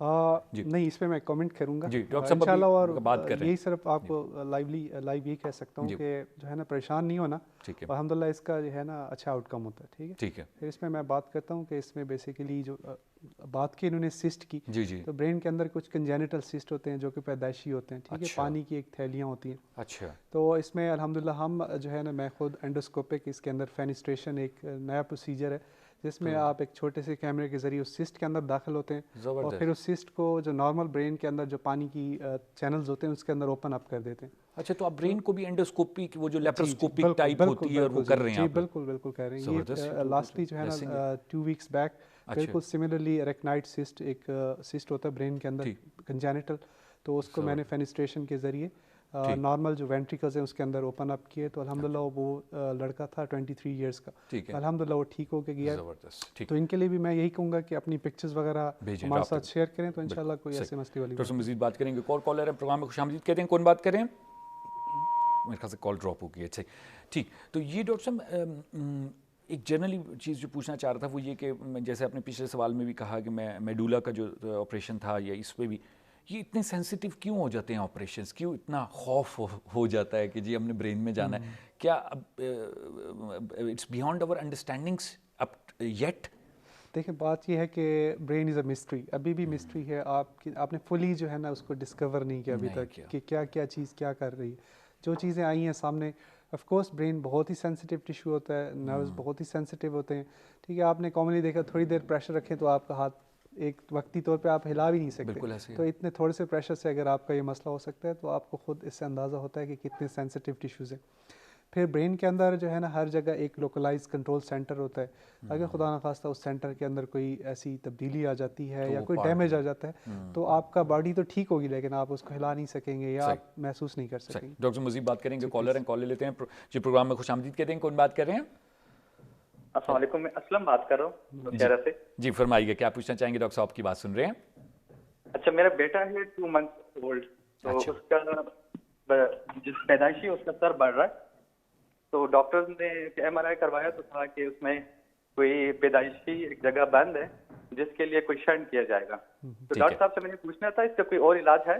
जी नहीं, इस पर मैं कमेंट करूँगा जी डॉक्टर साहब इंशाल्लाह। और बात कर यही सिर्फ आपको लाइव ये कह सकता हूँ कि जो है ना परेशान नहीं होना, अल्हम्दुलिल्लाह इसका जो है ना अच्छा आउटकम होता है। ठीक है। फिर इसमें मैं बात करता हूँ कि इसमें बेसिकली जो बात की इन्होंने सिस्ट की, तो ब्रेन के अंदर कुछ कंजेनिटल सिस्ट होते हैं जो कि पैदाइशी होते हैं। ठीक है, पानी की एक थैलियाँ होती हैं। अच्छा। तो इसमें अल्हम्दुलिल्लाह हम जो है ना मैं खुद एंडोस्कोपिक इसके अंदर फेनिस्ट्रेशन एक नया प्रोसीजर है जिसमें आप एक छोटे से कैमरे के जरिए उस सिस्ट के अंदर दाखिल होते हैं और फिर उस सिस्ट को जो नॉर्मल ब्रेन के अंदर जो पानी की चैनल्स होते हैं उसके अंदर ओपन अप कर देते हैं। अच्छा, तो आप ब्रेन को भी एंडोस्कोपी वो जो लेप्रोस्कोपिक टाइप होती है और वो कर रहे हैं? बिल्कुल कर रहे हैं। ये लास्टली जो है ना 2 वीक्स बैक बिल्कुल सिमिलरली एरेक्नाइड सिस्ट एक सिस्ट होता है ब्रेन के अंदर कंजेनिटल, तो उसको मैंने फेनिस्ट्रेशन के जरिए नॉर्मल जो वेंट्रिकल्स हैं उसके अंदर ओपन अप किए। तो अल्हम्दुलिल्लाह वो लड़का था 23 इयर्स का, अल्हम्दुलिल्लाह वो ठीक होके गया। तो इनके लिए भी मैं यही कहूँगा कि अपनी पिक्चर्स वगैरह हमारे साथ शेयर करें तो इंशाल्लाह कोई ऐसे मसले वाली तो मज़ीद बात करेंगे। कॉलर है प्रोग्राम में, खुशामदीद कहते हैं, कौन बात करें? मेरे ख्याल से कॉल ड्रॉप हो गई। अच्छा ठीक, तो ये डॉक्टर साहब एक जनरली चीज़ जो पूछना चाह रहा था वो ये कि जैसे आपने पिछले सवाल में भी कहा कि मैं मेडुला का जो ऑपरेशन था या इस पे भी ये इतने सेंसिटिव क्यों हो जाते हैं ऑपरेशंस, क्यों इतना खौफ हो जाता है कि जी हमने ब्रेन में जाना है? क्या it's beyond our understandings up yet? देखिए बात यह है कि ब्रेन इज़ अ मिस्ट्री, अभी भी मिस्ट्री है। आपने फुली जो है ना उसको डिस्कवर नहीं किया अभी तक कि क्या क्या चीज़ क्या कर रही है। जो चीज़ें आई हैं सामने, ऑफ कोर्स ब्रेन बहुत ही सेंसिटिव टिश्यू होता है, नर्व्स बहुत ही सेंसिटिव होते हैं, ठीक है। आपने कॉमनली देखा थोड़ी देर प्रेशर रखें तो आपका हाथ एक वक्ती तौर पे आप हिला भी नहीं सकते, तो इतने थोड़े से प्रेशर से अगर आपका ये मसला हो सकता है तो आपको खुद इससे अंदाज़ा होता है कि कितने सेंसिटिव टिश्यूज़ हैं। फिर ब्रेन के अंदर जो है ना हर जगह एक लोकलाइज कंट्रोल सेंटर होता है। अगर खुदा न खास्ता उस सेंटर के अंदर कोई ऐसी तब्दीली आ जाती है तो या कोई डैमेज आ जाता है तो आपका बॉडी तो ठीक होगी लेकिन आप उसको हिला नहीं सकेंगे या आप महसूस नहीं कर सकेंगे। डॉक्टर मजीद बात करेंगे, कॉलर हैं, कॉल लेते हैं जी। प्रोग्राम में खुशामदीद कहते हैं, कौन बात कर रहे हैं? अस्सलाम वालेकुम, मैं असलम बात कर रहा हूँ शहर से। जी फरमाइए, क्या पूछना चाहेंगे? डॉक्टर साहब की बात सुन रहे हैं। अच्छा, मेरा बेटा है 2 मंथ ओल्ड, तो उसका जिस पैदाइशी उसका सर बढ़ रहा है, तो डॉक्टर ने MRI करवाया तो था कि उसमें कोई पैदाइशी एक जगह बंद है जिसके लिए कोई शंट किया जाएगा। तो डॉक्टर साहब से मैंने पूछना था इसका कोई और इलाज है?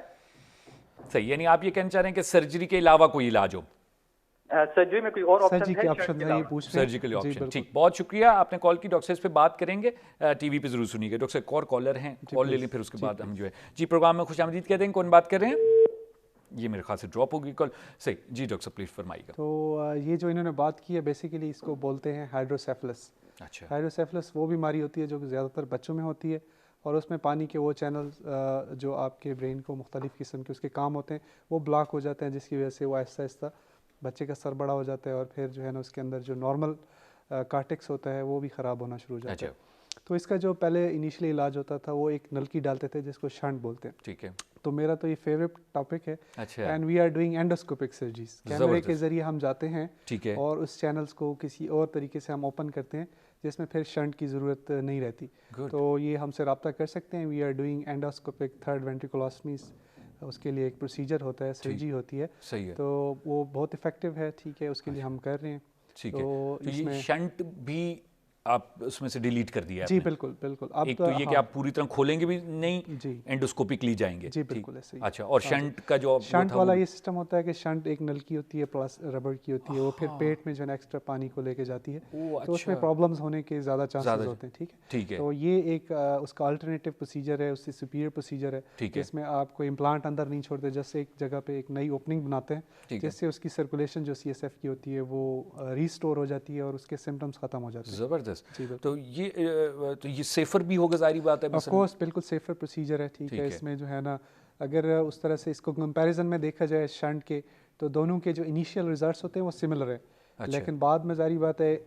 सही, यानी आप ये कहना चाह रहे हैं कि सर्जरी के अलावा कोई इलाज हो? सर्जरी में कोई और ऑप्शन है? सर्जिकल ऑप्शन, ठीक, बहुत शुक्रिया आपने कॉल की। डॉक्टर इस पे बात करेंगे, टीवी पे जरूर सुनिएगा। डॉक्टर एक और कॉलर हैं, कॉल ले लें फिर उसके बाद हम जो है जी प्रोग्राम में खुशामदीद कहते हैं, कौन बात कर रहे हैं? ये मेरे ख्याल से ड्रॉप होगी कॉल। सही जी डॉक्टर साहब प्लीज फरमाइएगा। तो ये जो इन्होंने बात की है बेसिकली इसको बोलते हैं हाइड्रोसेफलस। अच्छा, हाइड्रोसेफलस वो बीमारी होती है जो ज़्यादातर बच्चों में होती है और उसमें पानी के वो चैनल्स जो आपके ब्रेन को मुख्तलिफ़ किस्म के उसके काम होते हैं वो ब्लॉक हो जाते हैं, जिसकी वजह से वो आहिस्ता आहिस्ता बच्चे का सर बड़ा हो जाता है और फिर जो है ना उसके अंदर जो नॉर्मल कार्टेक्स होता है वो भी ख़राब होना शुरू हो जाता है। तो इसका जो पहले इनिशियली इलाज होता था वो एक नलकी डालते थे जिसको शंट बोलते हैं, ठीक है। तो मेरा तो ये फेवरेट टॉपिक है। अच्छा, and we are doing endoscopic surgeries, कैमरे के जरिए हम जाते हैं, ठीक है, और उस चैनल्स को किसी और तरीके से हम ओपन करते हैं जिसमें फिर शंट की ज़रूरत नहीं रहती। तो ये हमसे रब्ता कर सकते हैं। We are doing endoscopic third ventriculostomies, उसके लिए एक प्रोसीजर होता है, सर्जरी होती है। सही है। तो वो बहुत इफेक्टिव है, ठीक है, उसके लिए हम कर रहे हैं। ठीक है, तो ये शंट भी आप उसमें से डिलीट कर दिया? जी बिल्कुल बिल्कुल। अब एक तो ये कि आप पूरी तरह खोलेंगे भी नहीं जी, एंडोस्कोपिकली जाएंगे? जी बिल्कुल ऐसे ही। अच्छा, और शंट का जो शंट वाला ये सिस्टम होता है कि शंट एक नलकी होती है प्लस रबड़ की होती है, वो फिर पेट में जो है एक्स्ट्रा पानी को लेके जाती है, तो उसमें प्रॉब्लम्स होने के ज़्यादा चांसेस होते हैं। ठीक है, तो ये एक उसका अल्टरनेटिव प्रोसीजर है, उससे सुपीरियर प्रोसीजर है जिसमें आपको इम्प्लांट अंदर नहीं छोड़ते, जैसे एक जगह पे एक नई ओपनिंग बनाते हैं जिससे उसकी सर्कुलेशन जो CSF की होती है वो रीस्टोर हो जाती है और उसके सिम्टम्स खत्म हो जाते हैं। ज़बरदस्त। तो ये सेफर भी होगा, जारी बात है? ऑफ कोर्स बिल्कुल सेफर प्रोसीजर है, ठीक है। इसमें जो है ना अगर उस तरह से इसको कंपैरिजन में देखा जाए शंट के, तो दोनों के जो इनिशियल रिजल्ट्स होते हैं वो सिमिलर है। अच्छा। लेकिन बाद में जारी बात है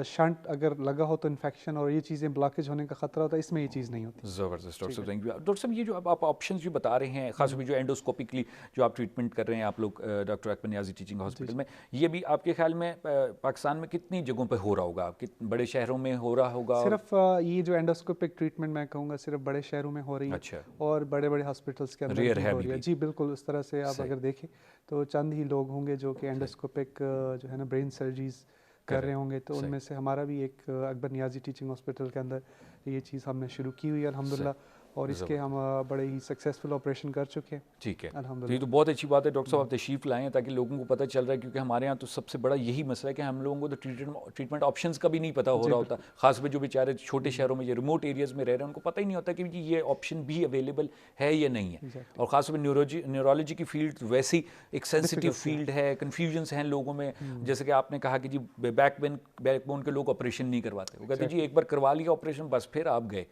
शंट अगर लगा हो तो इन्फेक्शन और ये चीज़ें ब्लॉकेज होने का खतरा होता है, इसमें ये चीज़ नहीं होती। ज़बरदस्त डॉक्टर साहब, थैंक यू। डॉक्टर साहब ये जो आप ऑप्शंस जो बता रहे हैं, खासकर जो एंडोस्कोपिकली जो आप ट्रीटमेंट कर रहे हैं आप लोग doctor Akbar Niazi teaching hospital में, ये भी आपके ख्याल में पाकिस्तान में कितनी जगहों पर हो रहा होगा? बड़े शहरों में हो रहा होगा? सिर्फ ये जो एंडोस्कोपिक ट्रीटमेंट मैं कहूँगा सिर्फ बड़े शहरों में हो रही है। अच्छा। और बड़े बड़े हॉस्पिटल्स के अंदर हो रही है। जी बिल्कुल, उस तरह से आप अगर देखें तो चंद ही लोग होंगे जो कि एंडोस्कोपिक जो है ना ब्रेन सर्जरीज कर रहे होंगे, तो उनमें से हमारा भी एक अकबर नियाज़ी टीचिंग हॉस्पिटल के अंदर ये चीज़ हमने शुरू की हुई है अल्हम्दुलिल्लाह, और इसके हम बड़े ही सक्सेसफुल ऑपरेशन कर चुके हैं। ठीक है, अल्हम्दुलिल्लाह। ये तो बहुत अच्छी बात है डॉक्टर साहब, आप तशरीफ़ लाएँ ताकि लोगों को पता चल रहा है, क्योंकि हमारे यहाँ तो सबसे बड़ा यही मसला है कि हम लोगों को तो ट्रीटमेंट ऑप्शंस का भी नहीं पता हो रहा होता, खासकर जो बेचारे छोटे शहरों में या रिमोट एरियाज़ में रह रहे हैं उनको पता ही नहीं होता कि ये ऑप्शन भी अवेलेबल है या नहीं है। और ख़ासकर न्यूरोलॉजी की फील्ड वैसी एक सेंसिटिव फील्ड है, कन्फ्यूजन्स हैं लोगों में। जैसे कि आपने कहा कि जी बैकबोन के लोग ऑपरेशन नहीं करवाते, वो कहते जी एक बार करवा लिया ऑपरेशन बस फिर आप गए।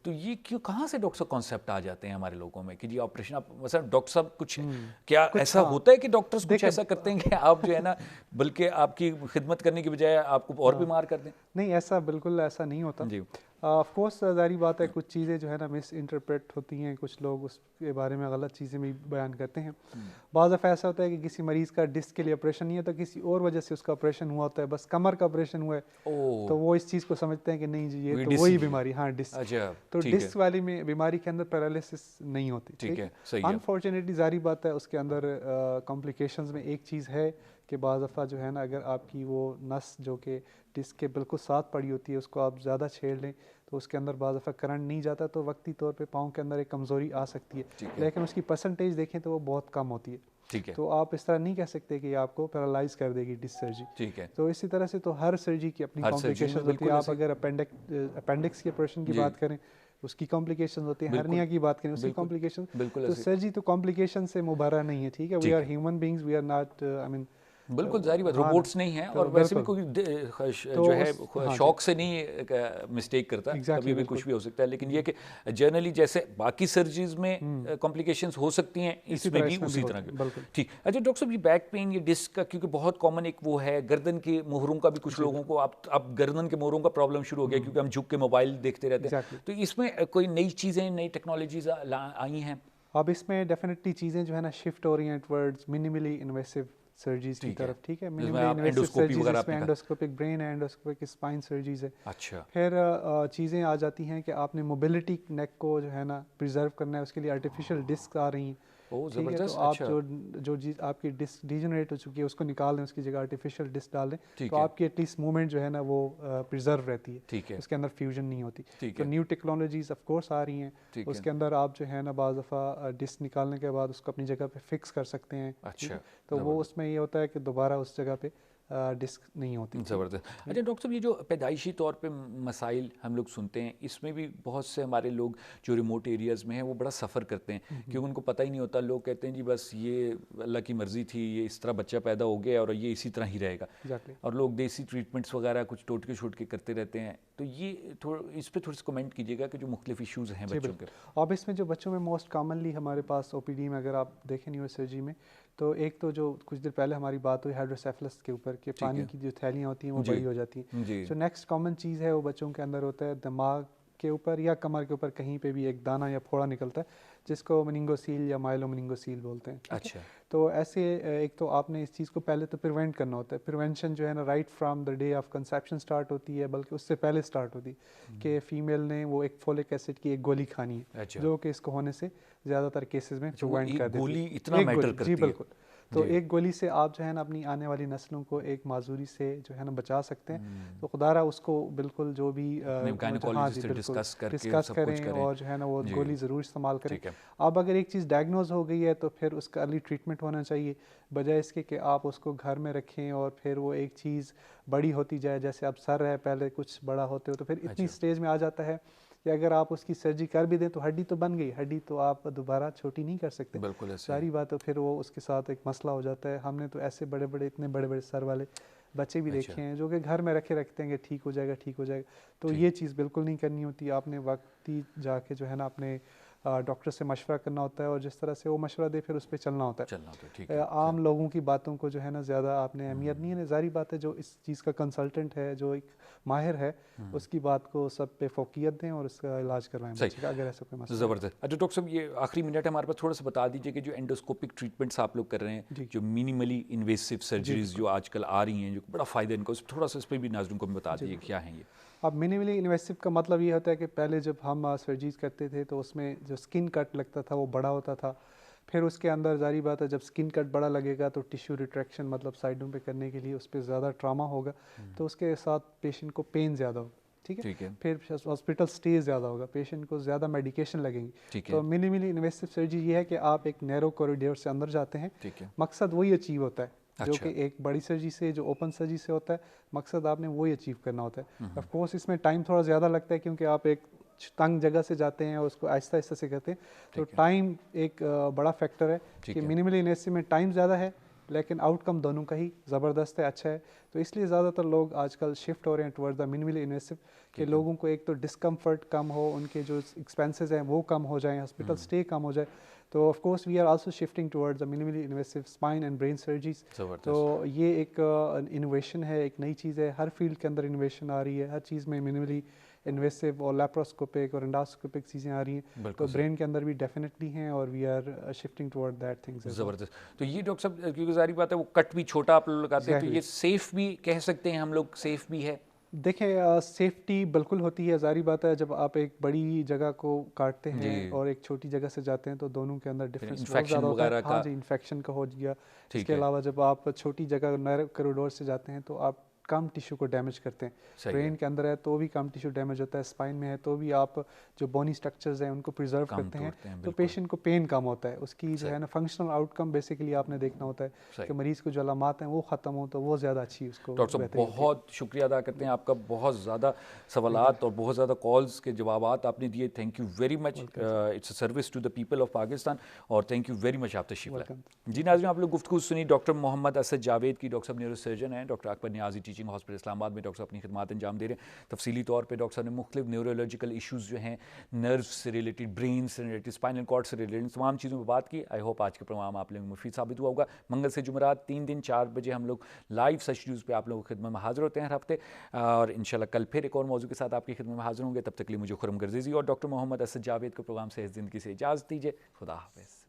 तो ये क्यों, कहाँ से डॉक्टर साहब कॉन्सेप्ट आ जाते हैं हमारे लोगों में कि जी ऑपरेशन आप मतलब डॉक्टर साहब कुछ क्या ऐसा होता है कि डॉक्टर्स कुछ ऐसा करते हैं कि आप जो है ना बल्कि आपकी खिदमत करने की बजाय आपको और बीमार कर दें? नहीं, ऐसा बिल्कुल ऐसा नहीं होता जी। ऑफ कोर्स जारी बात है कुछ चीज़ें जो है ना मिस इंटरप्रेट होती हैं, कुछ लोग उसके बारे में गलत चीज़ें भी बयान करते हैं। बाज़ दफ़ा ऐसा होता है कि किसी मरीज़ का डिस्क के लिए ऑपरेशन नहीं होता, किसी और वजह से उसका ऑपरेशन हुआ होता है, बस कमर का ऑपरेशन हुआ है, तो वो इस चीज़ को समझते हैं कि नहीं जी ये तो वही बीमारी, हाँ डिस्क। तो डिस्क वाली में बीमारी के अंदर पैरालिसिस नहीं होती, ठीक है। अनफॉर्चुनेटली जारी बात है उसके अंदर कॉम्प्लिकेशंस में एक चीज़ है कि बाज़ दफ़ा जो है ना अगर आपकी वो नस जो कि डिस्क के बिल्कुल साथ पड़ी होती है उसको आप ज़्यादा छेड़ लें तो उसके अंदर बाज़ दफ़ा करंट नहीं जाता, तो वक्ती तौर पे पाँव के अंदर एक कमज़ोरी आ सकती है, लेकिन उसकी परसेंटेज देखें तो वो बहुत कम होती है। ठीक है। तो आप इस तरह नहीं कह सकते कि आपको पैरालाइज कर देगी डिस्क सर्जरी। ठीक है। तो इसी तरह से तो हर सर्जरी की अपनी कॉम्प्लिकेशन होती है। आप अगर अपेंडिक्स के ऑपरेशन की बात करें उसकी कॉम्प्लिकेशन होती है, हर्निया की बात करें उसकी कॉम्प्लिकेशन, तो सर्जरी तो कॉम्प्लिकेशन से मुबारा नहीं है। ठीक है, we are human beings, we are not I mean बिल्कुल जारी बात, रोबोट्स नहीं है और वैसे भी कोई जो है शौक से नहीं मिस्टेक करता, कभी भी कुछ भी हो सकता है, लेकिन ये कि जनरली जैसे बाकी सर्जरीज में कॉम्प्लिकेशंस हो सकती हैं इसमें भी उसी तरह के। ठीक। अच्छा डॉक्टर साहब, ये बैक पेन, ये डिस्क का क्योंकि बहुत कॉमन एक वो है, गर्दन के मोहरों का भी कुछ लोगों को अब गर्दन के मोहरों का प्रॉब्लम शुरू हो गया क्योंकि हम झुक के मोबाइल देखते रहते हैं, तो इसमें कोई नई चीज़ें, नई टेक्नोलॉजीज आई हैं? अब इसमें डेफिनेटली चीज़ें जो है ना शिफ्ट हो रही हैं टवर्ड्स मिनिमली इन्वेसिव सर्जरीज की तरफ। ठीक है, मिनिमली इन्वेसिव सर्जरीज में एंडोस्कोपिक ब्रेन है, एंडोस्कोपिक स्पाइन सर्जरीज है। अच्छा। फिर चीज़ें आ जाती हैं कि आपने मोबिलिटी नेक को जो है ना प्रिजर्व करना है, उसके लिए आर्टिफिशियल डिस्क आ रही हैं। ठीक है, तो आप जो चीज़ आपकी डिस्क डिजेनरेट हो चुकी है उसको निकाल दें, उसकी जगह आर्टिफिशियल डिस्क डाल दें, तो आपकी एटलीस्ट मूवमेंट जो है ना वो प्रिजर्व रहती है। ठीक है, उसके अंदर फ्यूजन नहीं होती। तो न्यू टेक्नोलॉजीज ऑफ कोर्स आ रही हैं, उसके अंदर आप जो है ना बाज़ दफ़ा डिस्क निकालने के बाद उसको अपनी जगह पे फिक्स कर सकते हैं। अच्छा। तो वो उसमें ये होता है कि दोबारा उस जगह पे डिस्क नहीं होती। ज़बरदस्त। अच्छा डॉक्टर साहब, ये जो पैदाइशी तौर पे मसाइल हम लोग सुनते हैं, इसमें भी बहुत से हमारे लोग जो रिमोट एरियाज़ में हैं वो बड़ा सफ़र करते हैं क्योंकि उनको पता ही नहीं होता। लोग कहते हैं जी बस ये अल्लाह की मर्ज़ी थी, ये इस तरह बच्चा पैदा हो गया और ये इसी तरह ही रहेगा, और लोग देसी ट्रीटमेंट्स वगैरह कुछ टोटके छोटके करते रहते हैं। तो ये इस पर थोड़ा सा कमेंट कीजिएगा कि जो मुख्तलिफ इशूज़ हैं बच्चों के। अब इसमें जो बच्चों में मोस्ट कॉमनली हमारे पास OPD में अगर आप देखें न्यूरोसर्जरी में, तो एक तो जो कुछ देर पहले हमारी बात हुई हाइड्रोसेफलस के ऊपर कि पानी की जो थैलियाँ होती हैं वो बड़ी हो जाती हैं। जो नेक्स्ट कॉमन चीज़ है वो बच्चों के अंदर होता है दिमाग के ऊपर या कमर के ऊपर कहीं पे भी एक दाना या फोड़ा निकलता है जिसको मेनिंगोसील या माइलोमेनिंगोसील बोलते हैं। अच्छा। तो ऐसे एक तो आपने इस चीज़ को पहले तो प्रिवेंट करना होता है। प्रिवेंशन जो है ना right from the day of conception start होती है, बल्कि उससे पहले स्टार्ट होती है कि फ़ीमेल ने वो एक फोलिक एसिड की एक गोली खानी है। अच्छा। जो कि इसको होने से ज़्यादातर केसेस में प्रिवेंट कर देती है। गोली इतना मैटर करती है? जी बिल्कुल। तो एक गोली से आप जो है ना अपनी आने वाली नस्लों को एक माजूरी से जो है ना बचा सकते हैं। तो खुदारा उसको बिल्कुल जो भी डिस्कस करें और जो है ना वो गोली ज़रूर इस्तेमाल करें। अब अगर एक चीज़ डायग्नोज हो गई है तो फिर उसका अर्ली ट्रीटमेंट होना चाहिए, बजाय इसके कि आप उसको घर में रखें और फिर वो एक चीज़ बड़ी होती जाए। जैसे अब सर है, पहले कुछ बड़ा होते हो तो फिर इतनी स्टेज में आ जाता है कि अगर आप उसकी सर्जरी कर भी दें तो हड्डी तो बन गई, हड्डी तो आप दोबारा छोटी नहीं कर सकते। बिल्कुल सारी बात, तो फिर वो उसके साथ एक मसला हो जाता है। हमने तो ऐसे बड़े बड़े इतने बड़े बड़े सर वाले बच्चे भी देखे हैं जो कि घर में रखते हैं कि ठीक हो जाएगा ठीक हो जाएगा। तो ये चीज़ बिल्कुल नहीं करनी होती। आपने वक्ती जाके जो है ना अपने डॉक्टर से मशवरा करना होता है और जिस तरह से वो मशवरा दे फिर उस पर चलना होता है। आम लोगों की बातों को जो है ना ज़्यादा आपने अहमियत नहीं है। ज़ाहिर बात है जो इस चीज़ का कंसल्टेंट है, जो एक माहिर है, उसकी बात को सब पे फोकियत दें और उसका इलाज करवाएं अगर ऐसा कोई मसला। ज़बरदस्त। अच्छा डॉक्टर साहब, ये आखिरी मिनट है हमारे पास, थोड़ा सा बता दीजिए कि जो एंडोस्कोपिक ट्रीटमेंट्स आप लोग कर रहे हैं, जो मिनिमली इन्वेसिव सर्जरीज जो आजकल आ रही हैं, जो बड़ा फ़ायदा इनका, थोड़ा सा इस पर भी नाज़रीन को बता दीजिए क्या है ये। अब मिनिमली इन्वेसिव का मतलब ये होता है कि पहले जब हम सर्जरीज करते थे तो उसमें जो स्किन कट लगता था वो बड़ा होता था। फिर उसके अंदर जारी बात है जब स्किन कट बड़ा लगेगा तो टिश्यू रिट्रैक्शन मतलब साइडों पे करने के लिए उस पर ज़्यादा ट्रामा होगा, तो उसके साथ पेशेंट को पेन ज़्यादा होगा। ठीक है। फिर हॉस्पिटल स्टे ज़्यादा होगा, पेशेंट को ज़्यादा मेडिकेशन लगेंगी। तो मिनिमली इन्वेसिव सर्जरी ये है कि आप एक नैरो कॉरिडोर से अंदर जाते हैं, मकसद वही अचीव होता है जो कि एक बड़ी सर्जरी से, जो ओपन सर्जरी से होता है, मकसद आपने वही अचीव करना होता है। ऑफ कोर्स इसमें टाइम थोड़ा ज़्यादा लगता है क्योंकि आप एक तंग जगह से जाते हैं और उसको आहिस्ता आहिस्ता से करते हैं, तो टाइम एक बड़ा फैक्टर है कि मिनिमली इन्वेसिव में टाइम ज़्यादा है लेकिन आउटकम दोनों का ही ज़बरदस्त है, अच्छा है। तो इसलिए ज़्यादातर लोग आजकल शिफ्ट हो रहे हैं टुवर्ड्स द मिनिमली इन्वेसिव कि लोगों को एक तो डिस्कम्फर्ट कम हो, उनके जो एक्सपेंसेस हैं वो कम हो जाएं, हॉस्पिटल स्टे कम हो जाए। तो of course we are also shifting towards the minimally invasive spine and brain surgeries. तो ये एक इनोवेशन है, एक नई चीज़ है। हर फील्ड के अंदर इनोवेशन आ रही है, हर चीज़ में मिनिमली इन्वेसिव और लैप्रोस्कोपिक और एंडोस्कोपिक चीज़ें आ रही हैं। तो ब्रेन के अंदर भी डेफिनेटली हैं और we are shifting toward that things. ज़बरदस्त। तो ये डॉक्टर साहब क्योंकि सारी बात है वो कट भी छोटा आप लोग लगाते हैं, तो ये सेफ़ भी कह सकते हैं हम लोग, सेफ़ भी है? देखें सेफ्टी बिल्कुल होती है, ज़ाहिर बात है जब आप एक बड़ी जगह को काटते हैं और एक छोटी जगह से जाते हैं तो दोनों के अंदर डिफरेंस बहुत ज़्यादा होता है। हाँ जी, इन्फेक्शन का हो गया। इसके अलावा जब आप छोटी जगह नैरो कॉरिडोर से जाते हैं तो आप कम टिश्यू को डैमेज करते हैं। ब्रेन के अंदर है तो भी कम टिश्यू डैमेज होता है, स्पाइन में है तो भी आप जो बोनी स्ट्रक्चर्स हैं उनको प्रिजर्व करते हैं तो पेशेंट को पेन कम होता है। उसकी जो है ना फंक्शनल आउटकम बेसिकली आपने देखना होता है कि मरीज़ को जो अलामात हैं वो ख़त्म हो तो वो ज़्यादा अच्छी उसको। डॉक्टर साहब बहुत शुक्रिया अदा करते हैं आपका, बहुत ज़्यादा सवालात और बहुत ज़्यादा कॉल्स के जवाब आपने दिए। Thank you very much, it's a service to the people of Pakistan और थैंक यू वेरी मच आप तशरीफ लाए। जी नाज़रीन, आप लोग गुफ्तगू सुनी डॉक्टर मोहम्मद असद जावेद की। डॉक्टर साहब न्यूरो सर्जन हैं, doctor Akbar Niazi teaching hospital Islamabad में डॉक्टर साहब अपनी खिदमत अंजाम दे रहे हैं। तफसीली तौर पर डॉक्टर साहब ने मुख्तलिफ न्यूरोलॉजिकल इशूज़ जो हैं, नर्व से रिलेटेड, ब्रेन से रिलेटेड, स्पाइनल कॉर्ड से रिलेटेड तमाम चीज़ों पर बात की। आई होप आज के प्रोग्राम आप लोगों को मुफीद साबित हुआ होगा। मंगल से जुमेरात 3 दिन 4 बजे हम लोग लाइव सच न्यूज़ पे आप लोगों की खिदमत में हाजिर होते हैं हर हफ्ते और इंशाल्लाह कल फिर एक और मौजू के साथ आपकी खिदमत में हाजिर होंगे। तब तक के लिए मुझे खुरम गर्जीज़ी और डॉक्टर मोहम्मद असद जावेद के प्रोग्राम से इस ज़िंदगी से इजाज़त दीजिए। खुदा हाफिज़।